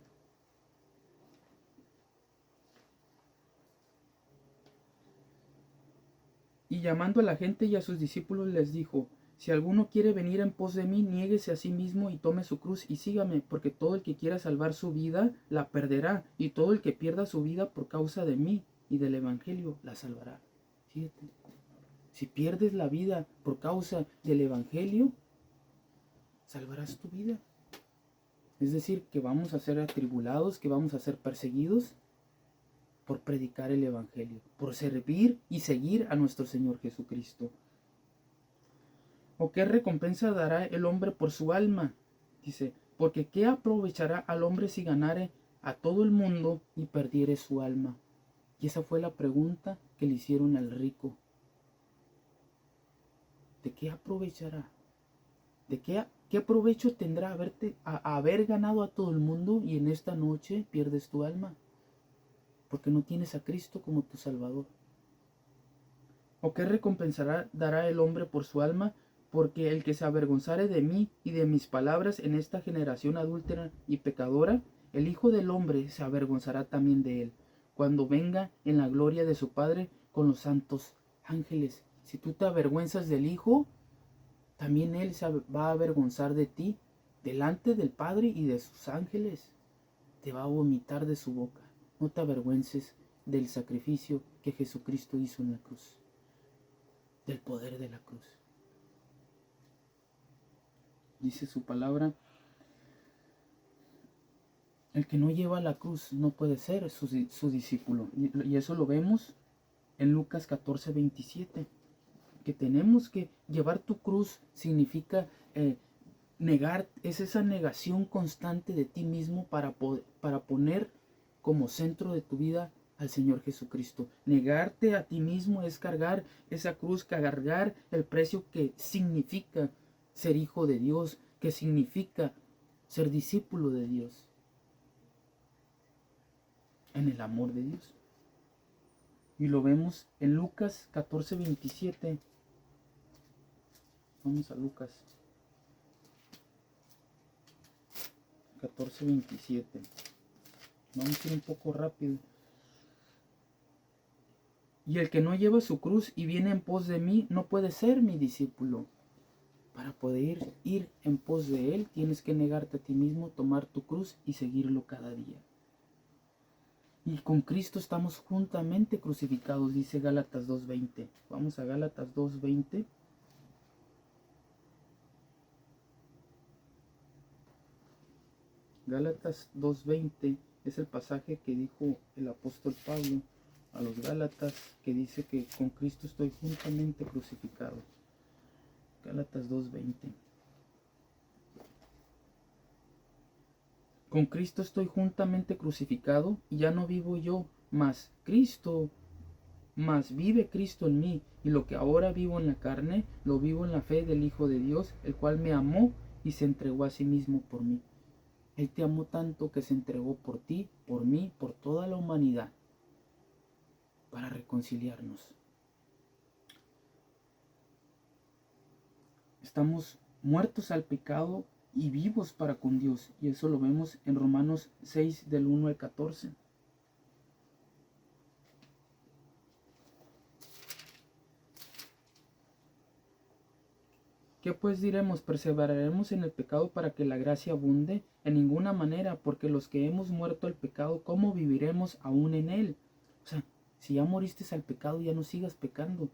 Speaker 1: Y llamando a la gente y a sus discípulos les dijo: si alguno quiere venir en pos de mí, niéguese a sí mismo y tome su cruz y sígame, porque todo el que quiera salvar su vida, la perderá, y todo el que pierda su vida por causa de mí y del Evangelio, la salvará. Fíjate, si pierdes la vida por causa del Evangelio, salvarás tu vida. Es decir, que vamos a ser atribulados, que vamos a ser perseguidos por predicar el Evangelio, por servir y seguir a nuestro Señor Jesucristo. ¿O qué recompensa dará el hombre por su alma? Dice, porque ¿qué aprovechará al hombre si ganare a todo el mundo y perdiere su alma? Y esa fue la pregunta que le hicieron al rico. ¿De qué aprovechará? ¿De qué provecho tendrá haber ganado a todo el mundo y en esta noche pierdes tu alma? Porque no tienes a Cristo como tu Salvador. ¿O qué recompensará dará el hombre por su alma? Porque el que se avergonzare de mí y de mis palabras en esta generación adúltera y pecadora, el Hijo del Hombre se avergonzará también de él, cuando venga en la gloria de su Padre con los santos ángeles. Si tú te avergüenzas del Hijo, también Él se va a avergonzar de ti delante del Padre y de sus ángeles. Te va a vomitar de su boca. No te avergüences del sacrificio que Jesucristo hizo en la cruz, del poder de la cruz. Dice su palabra, el que no lleva la cruz no puede ser su discípulo. Y eso lo vemos en Lucas 14, 27. Que tenemos que llevar tu cruz significa negar, es esa negación constante de ti mismo para poner como centro de tu vida al Señor Jesucristo. Negarte a ti mismo es cargar esa cruz, cargar el precio que significa ser hijo de Dios, que significa ser discípulo de Dios, en el amor de Dios. Y lo vemos en Lucas 14, 27. Vamos a Lucas 14, 27. Vamos a ir un poco rápido. Y el que no lleva su cruz y viene en pos de mí, no puede ser mi discípulo. Para poder ir en pos de Él, tienes que negarte a ti mismo, tomar tu cruz y seguirlo cada día. Y con Cristo estamos juntamente crucificados, dice Gálatas 2:20. Vamos a Gálatas 2:20. Gálatas 2:20 es el pasaje que dijo el apóstol Pablo a los Gálatas, que dice que con Cristo estoy juntamente crucificado. Gálatas 2:20. Con Cristo estoy juntamente crucificado y ya no vivo yo, mas vive Cristo en mí, y lo que ahora vivo en la carne, lo vivo en la fe del Hijo de Dios, el cual me amó y se entregó a sí mismo por mí. Él te amó tanto que se entregó por ti, por mí, por toda la humanidad, para reconciliarnos. Estamos muertos al pecado y vivos para con Dios. Y eso lo vemos en Romanos 6 del 1 al 14. ¿Qué pues diremos? ¿Perseveraremos en el pecado para que la gracia abunde? En ninguna manera, porque los que hemos muerto al pecado, ¿cómo viviremos aún en él? O sea, si ya moriste al pecado, ya no sigas pecando.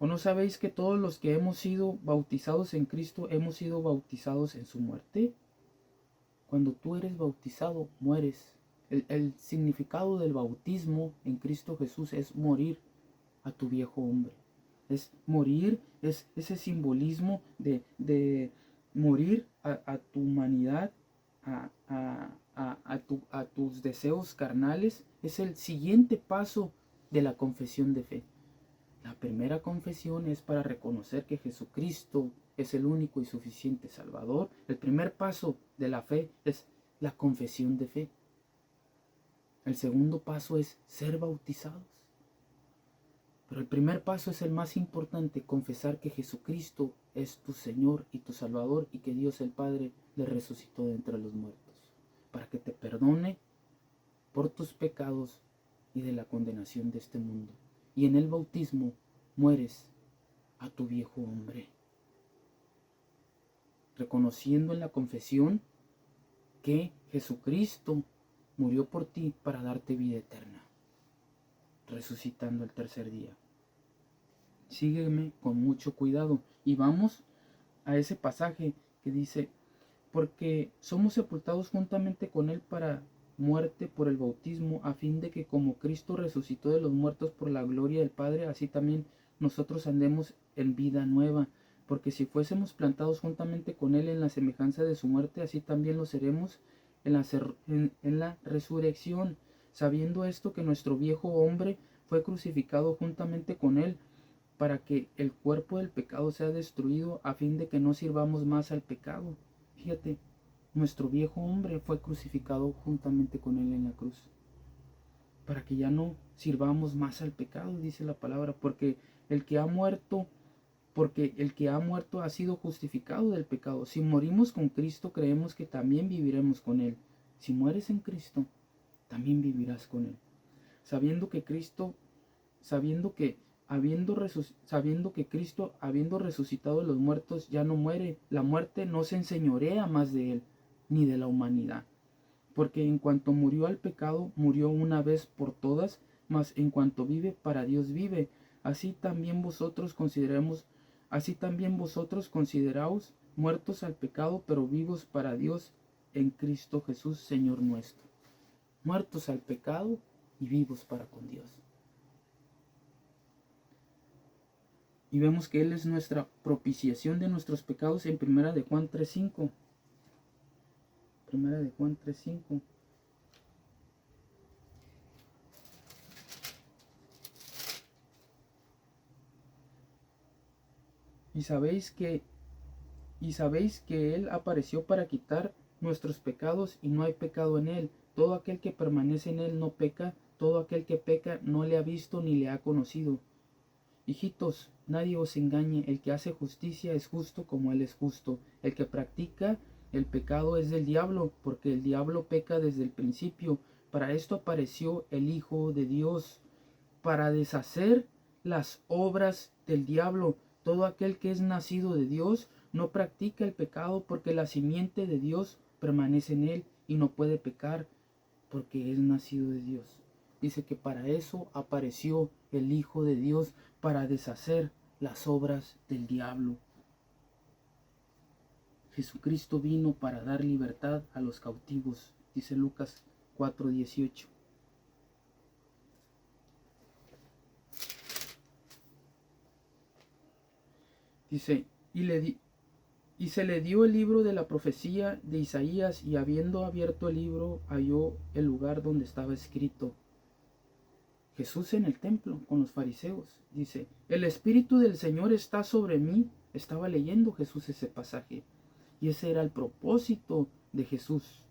Speaker 1: ¿O no sabéis que todos los que hemos sido bautizados en Cristo hemos sido bautizados en su muerte? Cuando tú eres bautizado, mueres. El significado del bautismo en Cristo Jesús es morir a tu viejo hombre. Es morir, es ese simbolismo de morir a tu humanidad, a tus deseos carnales. Es el siguiente paso de la confesión de fe. La primera confesión es para reconocer que Jesucristo es el único y suficiente Salvador. El primer paso de la fe es la confesión de fe. El segundo paso es ser bautizados. Pero el primer paso es el más importante, confesar que Jesucristo es tu Señor y tu Salvador y que Dios el Padre le resucitó de entre los muertos, para que te perdone por tus pecados y de la condenación de este mundo. Y en el bautismo mueres a tu viejo hombre, reconociendo en la confesión que Jesucristo murió por ti para darte vida eterna, resucitando el tercer día. Sígueme con mucho cuidado y vamos a ese pasaje que dice: porque somos sepultados juntamente con él para muerte por el bautismo, a fin de que como Cristo resucitó de los muertos por la gloria del Padre, así también nosotros andemos en vida nueva. Porque si fuésemos plantados juntamente con él en la semejanza de su muerte, así también lo seremos en la resurrección, sabiendo esto, que nuestro viejo hombre fue crucificado juntamente con él, para que el cuerpo del pecado sea destruido, a fin de que no sirvamos más al pecado. Fíjate, nuestro viejo hombre fue crucificado juntamente con él en la cruz, para que ya no sirvamos más al pecado, dice la palabra, porque el que ha muerto ha sido justificado del pecado. Si morimos con Cristo, creemos que también viviremos con él. Si mueres en Cristo, también vivirás con él. Sabiendo que Cristo, sabiendo que Cristo, habiendo resucitado de los muertos, ya no muere, la muerte no se enseñorea más de él, ni de la humanidad. Porque en cuanto murió al pecado, murió una vez por todas, mas en cuanto vive, para Dios vive. Así también vosotros consideraos muertos al pecado, pero vivos para Dios en Cristo Jesús, Señor nuestro. Muertos al pecado y vivos para con Dios. Y vemos que Él es nuestra propiciación de nuestros pecados en Primera de Juan 3:5. Primera de Juan 3:5. Y sabéis que Él apareció para quitar nuestros pecados, y no hay pecado en Él. Todo aquel que permanece en Él no peca. Todo aquel que peca no le ha visto ni le ha conocido. Hijitos, nadie os engañe. El que hace justicia es justo como Él es justo. El que practica el pecado es del diablo, porque el diablo peca desde el principio. Para esto apareció el Hijo de Dios, para deshacer las obras del diablo. Todo aquel que es nacido de Dios no practica el pecado, porque la simiente de Dios permanece en él y no puede pecar, porque es nacido de Dios. Dice que para eso apareció el Hijo de Dios, para deshacer las obras del diablo. Jesucristo vino para dar libertad a los cautivos, dice Lucas 4:18. Dice, y se le dio el libro de la profecía de Isaías, y habiendo abierto el libro, halló el lugar donde estaba escrito. Jesús en el templo con los fariseos. Dice, el Espíritu del Señor está sobre mí. Estaba leyendo Jesús ese pasaje. Y ese era el propósito de Jesús.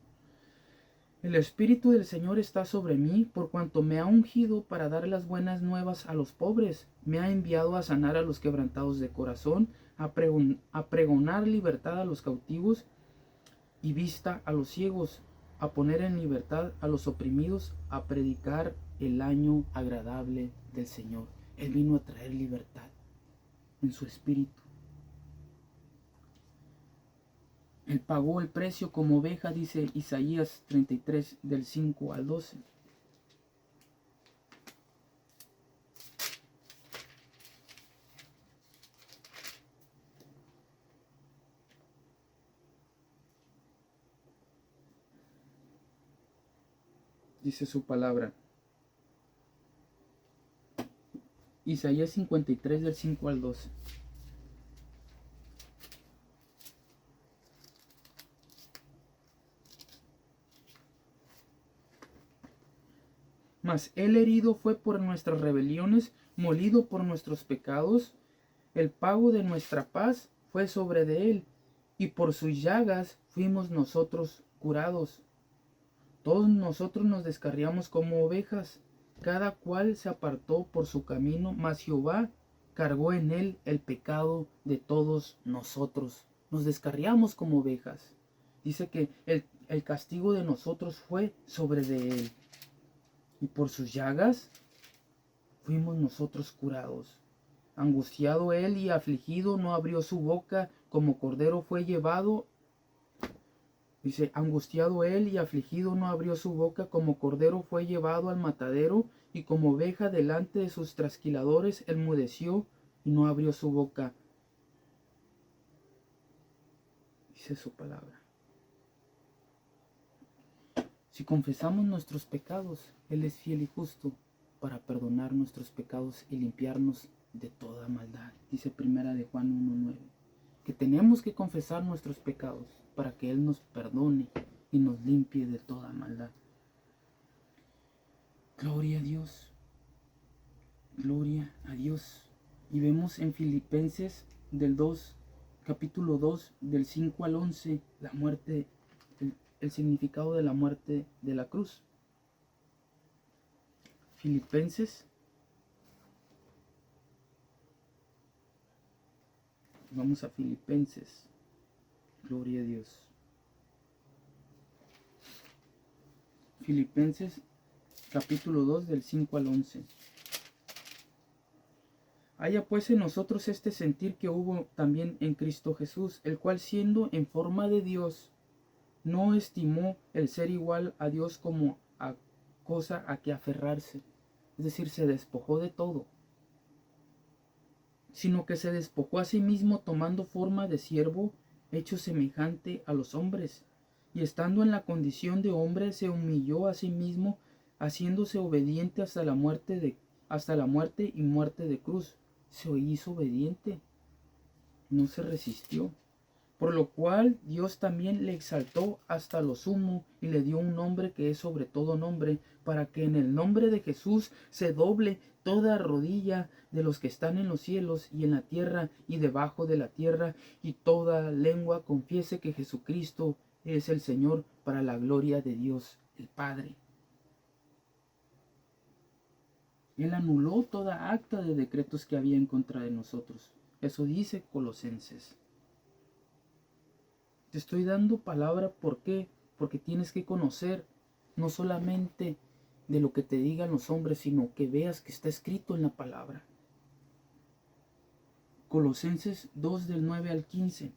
Speaker 1: El Espíritu del Señor está sobre mí, por cuanto me ha ungido para dar las buenas nuevas a los pobres. Me ha enviado a sanar a los quebrantados de corazón, a pregonar libertad a los cautivos y vista a los ciegos, a poner en libertad a los oprimidos, a predicar el año agradable del Señor. Él vino a traer libertad en su espíritu. Él pagó el precio como oveja, dice Isaías 33 del 5 al 12. Dice su palabra. Isaías 53 del 5 al 12. Mas él herido fue por nuestras rebeliones, molido por nuestros pecados. El pago de nuestra paz fue sobre de él, y por sus llagas fuimos nosotros curados. Todos nosotros nos descarriamos como ovejas, cada cual se apartó por su camino, mas Jehová cargó en él el pecado de todos nosotros. Nos descarriamos como ovejas. Dice que el castigo de nosotros fue sobre de él. Y por sus llagas fuimos nosotros curados. Angustiado él y afligido, no abrió su boca, como cordero fue llevado. Dice, angustiado él y afligido, no abrió su boca, como cordero fue llevado al matadero, y como oveja delante de sus trasquiladores, enmudeció y no abrió su boca. Dice su palabra. Si confesamos nuestros pecados, Él es fiel y justo para perdonar nuestros pecados y limpiarnos de toda maldad. Dice primera de Juan 1:9. Que tenemos que confesar nuestros pecados para que Él nos perdone y nos limpie de toda maldad. Gloria a Dios. Gloria a Dios. Y vemos en Filipenses capítulo 2, del 5 al 11, la muerte, el significado de la muerte de la cruz. Filipenses. Vamos a Filipenses. Gloria a Dios. Filipenses capítulo 2 del 5 al 11. Haya pues en nosotros este sentir que hubo también en Cristo Jesús, el cual siendo en forma de Dios, no estimó el ser igual a Dios como a cosa a que aferrarse. Es decir, se despojó de todo, sino que se despojó a sí mismo tomando forma de siervo, hecho semejante a los hombres, y estando en la condición de hombre se humilló a sí mismo, haciéndose obediente hasta la muerte y muerte de cruz. Se hizo obediente, no se resistió. Por lo cual Dios también le exaltó hasta lo sumo y le dio un nombre que es sobre todo nombre, para que en el nombre de Jesús se doble toda rodilla de los que están en los cielos y en la tierra y debajo de la tierra, y toda lengua confiese que Jesucristo es el Señor, para la gloria de Dios el Padre. Él anuló toda acta de decretos que había en contra de nosotros. Eso dice Colosenses. Te estoy dando palabra, ¿por qué? Porque tienes que conocer no solamente de lo que te digan los hombres, sino que veas que está escrito en la palabra. Colosenses 2 del 9 al 15.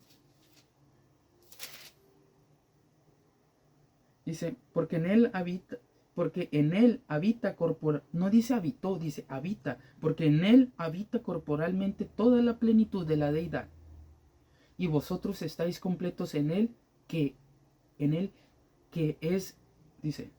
Speaker 1: Dice, porque en él habita no dice habitó, dice habita, porque en él habita corporalmente toda la plenitud de la deidad. Y vosotros estáis completos en él que es, dice,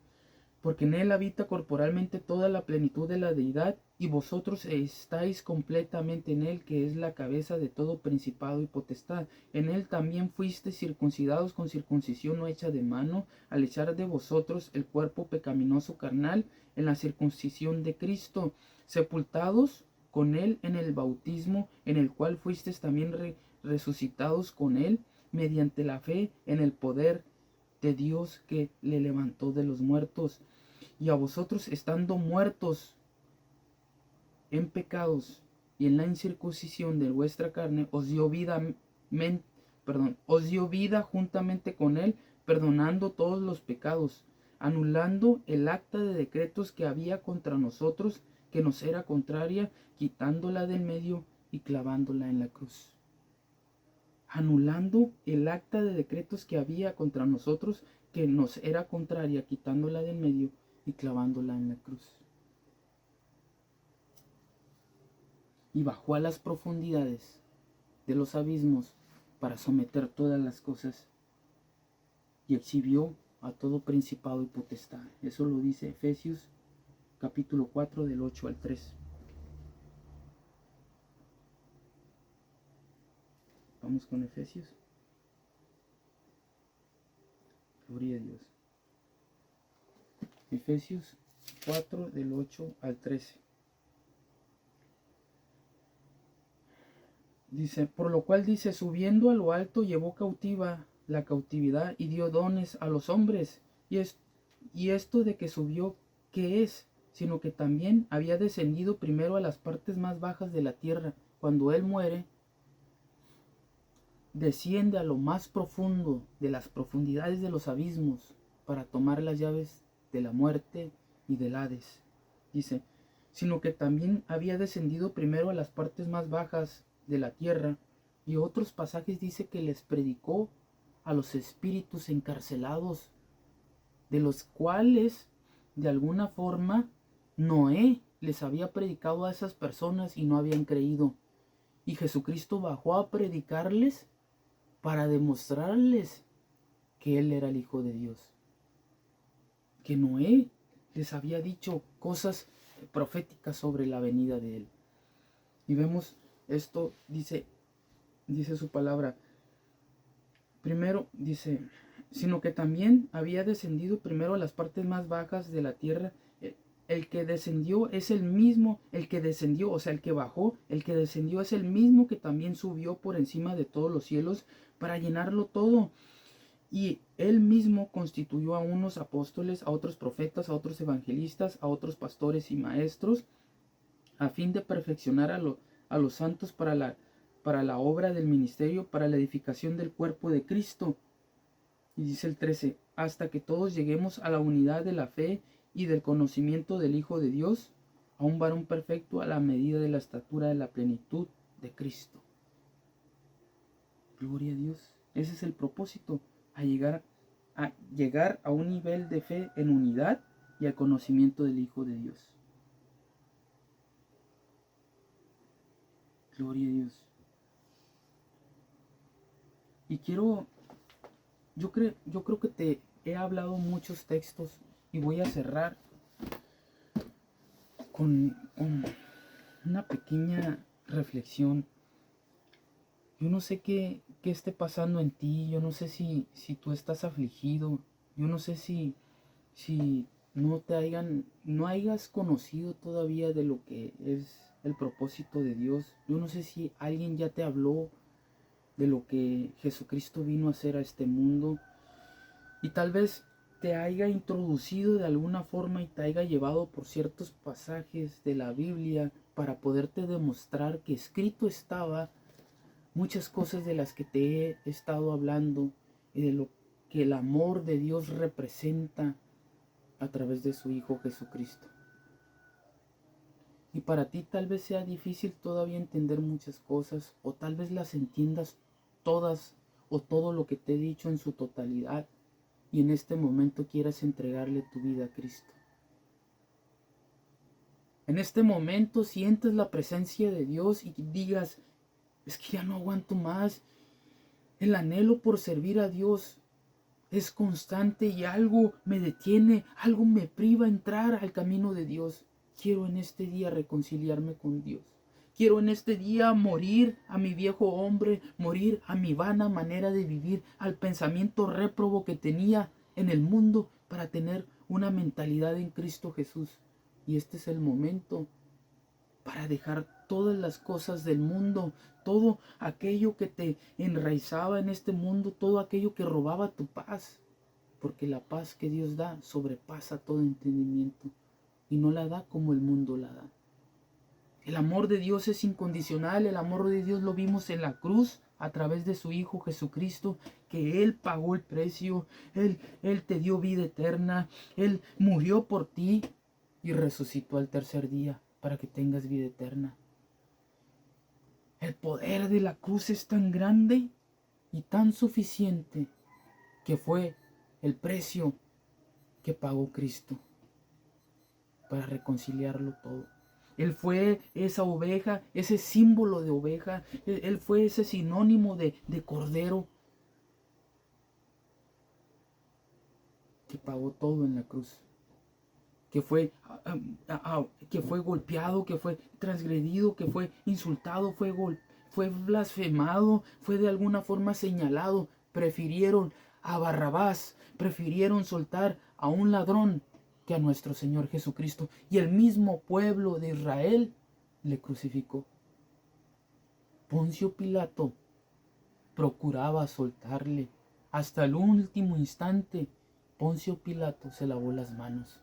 Speaker 1: porque en él habita corporalmente toda la plenitud de la deidad, y vosotros estáis completamente en él, que es la cabeza de todo principado y potestad. En él también fuisteis circuncidados con circuncisión no hecha de mano, al echar de vosotros el cuerpo pecaminoso carnal en la circuncisión de Cristo, sepultados con él en el bautismo, en el cual fuisteis también resucitados con él mediante la fe en el poder de Dios que le levantó de los muertos. Y a vosotros, estando muertos en pecados y en la incircuncisión de vuestra carne, os dio vida juntamente con él, perdonando todos los pecados, anulando el acta de decretos que había contra nosotros, que nos era contraria, quitándola del medio y clavándola en la cruz. Anulando el acta de decretos que había contra nosotros, que nos era contraria, quitándola del medio y clavándola en la cruz. Y bajó a las profundidades de los abismos para someter todas las cosas, y exhibió a todo principado y potestad. Eso lo dice Efesios capítulo 4 del 8 al 3. Vamos con Efesios. Gloria a Dios. Efesios 4 del 8 al 13. Dice, por lo cual dice, subiendo a lo alto llevó cautiva la cautividad y dio dones a los hombres. Y esto de que subió, ¿qué es? Sino que también había descendido primero a las partes más bajas de la tierra. Cuando él muere, desciende a lo más profundo de las profundidades de los abismos para tomar las llaves de la muerte y del Hades. Dice, sino que también había descendido primero a las partes más bajas de la tierra. Y otros pasajes dice que les predicó a los espíritus encarcelados, de los cuales de alguna forma Noé les había predicado a esas personas y no habían creído. Y Jesucristo bajó a predicarles para demostrarles que Él era el Hijo de Dios. Que Noé les había dicho cosas proféticas sobre la venida de Él. Y vemos esto, dice su palabra. Primero dice, sino que también había descendido primero a las partes más bajas de la tierra. El que descendió es el mismo, el que descendió, o sea, el que bajó, el que descendió es el mismo que también subió por encima de todos los cielos para llenarlo todo. Y él mismo constituyó a unos apóstoles, a otros profetas, a otros evangelistas, a otros pastores y maestros, a fin de perfeccionar a los santos para la obra del ministerio, para la edificación del cuerpo de Cristo. Y dice el 13, hasta que todos lleguemos a la unidad de la fe y del conocimiento del Hijo de Dios, a un varón perfecto a la medida de la estatura de la plenitud de Cristo. Gloria a Dios. Ese es el propósito, a llegar a un nivel de fe en unidad y al conocimiento del Hijo de Dios. Gloria a Dios. Y yo creo que te he hablado muchos textos y voy a cerrar con una pequeña reflexión. Yo no sé qué esté pasando en ti, yo no sé si tú estás afligido, yo no sé si no hayas conocido todavía de lo que es el propósito de Dios. Yo no sé si alguien ya te habló de lo que Jesucristo vino a hacer a este mundo y tal vez te haya introducido de alguna forma y te haya llevado por ciertos pasajes de la Biblia para poderte demostrar que escrito estaba muchas cosas de las que te he estado hablando y de lo que el amor de Dios representa a través de su Hijo Jesucristo. Y para ti tal vez sea difícil todavía entender muchas cosas, o tal vez las entiendas todas o todo lo que te he dicho en su totalidad, y en este momento quieras entregarle tu vida a Cristo. En este momento sientes la presencia de Dios y digas, es que ya no aguanto más. El anhelo por servir a Dios es constante y algo me detiene, algo me priva entrar al camino de Dios. Quiero en este día reconciliarme con Dios. Quiero en este día morir a mi viejo hombre, morir a mi vana manera de vivir, al pensamiento réprobo que tenía en el mundo para tener una mentalidad en Cristo Jesús. Y este es el momento para dejar todas las cosas del mundo, todo aquello que te enraizaba en este mundo, todo aquello que robaba tu paz. Porque la paz que Dios da sobrepasa todo entendimiento y no la da como el mundo la da. El amor de Dios es incondicional, el amor de Dios lo vimos en la cruz a través de su Hijo Jesucristo, que Él pagó el precio, Él te dio vida eterna, Él murió por ti y resucitó al tercer día para que tengas vida eterna. El poder de la cruz es tan grande y tan suficiente que fue el precio que pagó Cristo para reconciliarlo todo. Él fue esa oveja, ese símbolo de oveja. Él fue ese sinónimo de cordero que pagó todo en la cruz. Que fue golpeado, que fue transgredido, que fue insultado, fue blasfemado, fue de alguna forma señalado. Prefirieron a Barrabás, prefirieron soltar a un ladrón que a nuestro Señor Jesucristo. Y el mismo pueblo de Israel le crucificó. Poncio Pilato procuraba soltarle. Hasta el último instante, Poncio Pilato se lavó las manos,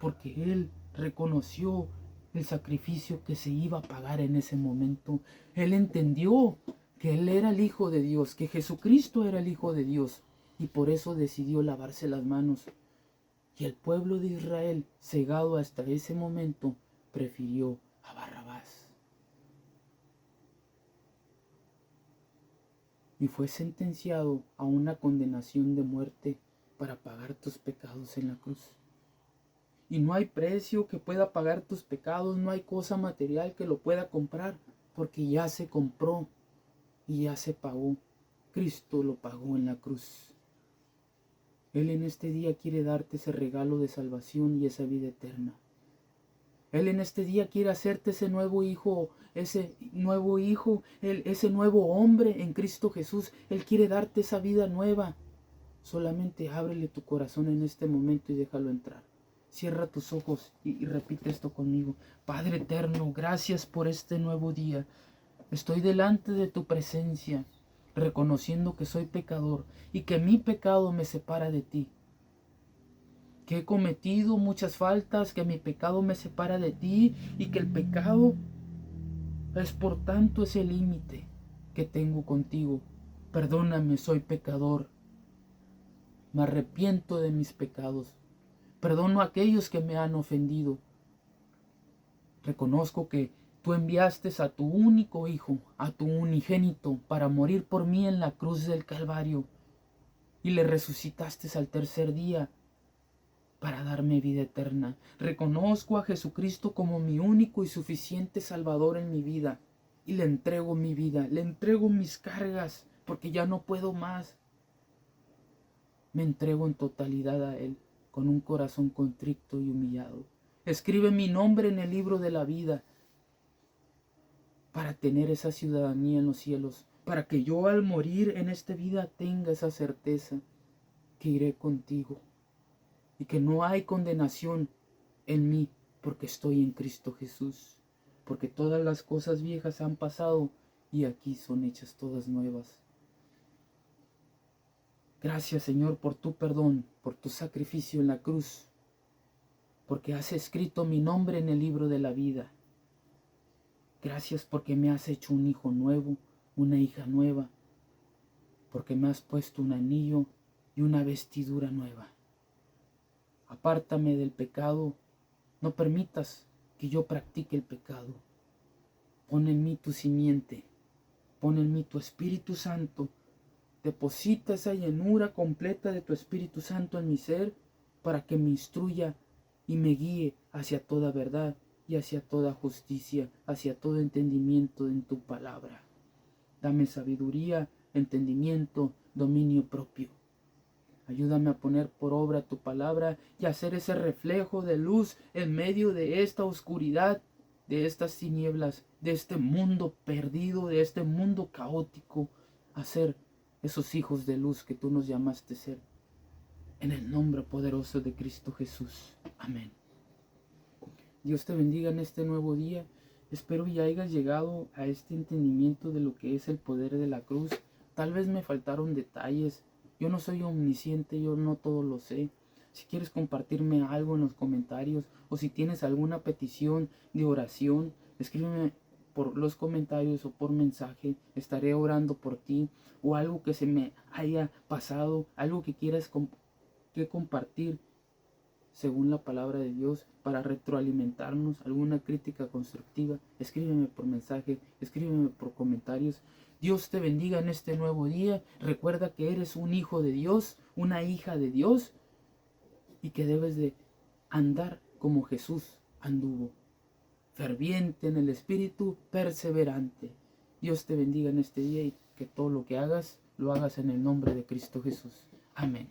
Speaker 1: porque él reconoció el sacrificio que se iba a pagar en ese momento. Él entendió que él era el Hijo de Dios, que Jesucristo era el Hijo de Dios, y por eso decidió lavarse las manos. Y el pueblo de Israel, cegado hasta ese momento, prefirió a Barrabás. Y fue sentenciado a una condenación de muerte para pagar tus pecados en la cruz. Y no hay precio que pueda pagar tus pecados, no hay cosa material que lo pueda comprar, porque ya se compró y ya se pagó. Cristo lo pagó en la cruz. Él en este día quiere darte ese regalo de salvación y esa vida eterna. Él en este día quiere hacerte ese nuevo hijo, ese nuevo hombre en Cristo Jesús. Él quiere darte esa vida nueva. Solamente ábrele tu corazón en este momento y déjalo entrar. Cierra tus ojos y repite esto conmigo. Padre eterno, gracias por este nuevo día. Estoy delante de tu presencia, reconociendo que soy pecador y que mi pecado me separa de ti. Que he cometido muchas faltas, que mi pecado me separa de ti y que el pecado es por tanto ese límite que tengo contigo. Perdóname, soy pecador. Me arrepiento de mis pecados. Perdono a aquellos que me han ofendido. Reconozco que tú enviaste a tu único Hijo, a tu unigénito, para morir por mí en la cruz del Calvario. Y le resucitaste al tercer día para darme vida eterna. Reconozco a Jesucristo como mi único y suficiente Salvador en mi vida. Y le entrego mi vida, le entrego mis cargas, porque ya no puedo más. Me entrego en totalidad a Él, con un corazón contrito y humillado. Escribe mi nombre en el libro de la vida, para tener esa ciudadanía en los cielos, para que yo al morir en esta vida tenga esa certeza que iré contigo y que no hay condenación en mí porque estoy en Cristo Jesús, porque todas las cosas viejas han pasado y aquí son hechas todas nuevas. Gracias, Señor, por tu perdón, por tu sacrificio en la cruz, porque has escrito mi nombre en el libro de la vida. Gracias porque me has hecho un hijo nuevo, una hija nueva, porque me has puesto un anillo y una vestidura nueva. Apártame del pecado, no permitas que yo practique el pecado. Pon en mí tu simiente, pon en mí tu Espíritu Santo. Deposita esa llenura completa de tu Espíritu Santo en mi ser para que me instruya y me guíe hacia toda verdad y hacia toda justicia, hacia todo entendimiento en tu palabra. Dame sabiduría, entendimiento, dominio propio. Ayúdame a poner por obra tu palabra y a hacer ese reflejo de luz en medio de esta oscuridad, de estas tinieblas, de este mundo perdido, de este mundo caótico, a ser esos hijos de luz que tú nos llamaste ser. En el nombre poderoso de Cristo Jesús. Amén. Dios te bendiga en este nuevo día. Espero ya hayas llegado a este entendimiento de lo que es el poder de la cruz. Tal vez me faltaron detalles. Yo no soy omnisciente, yo no todo lo sé. Si quieres compartirme algo en los comentarios o si tienes alguna petición de oración, escríbeme por los comentarios o por mensaje. Estaré orando por ti, o algo que se me haya pasado, algo que quieras que compartir según la palabra de Dios, para retroalimentarnos, alguna crítica constructiva. Escríbeme por mensaje, escríbeme por comentarios. Dios te bendiga en este nuevo día. Recuerda que eres un hijo de Dios, una hija de Dios, y que debes de andar como Jesús anduvo, ferviente en el espíritu, perseverante. Dios te bendiga en este día y que todo lo que hagas, lo hagas en el nombre de Cristo Jesús. Amén.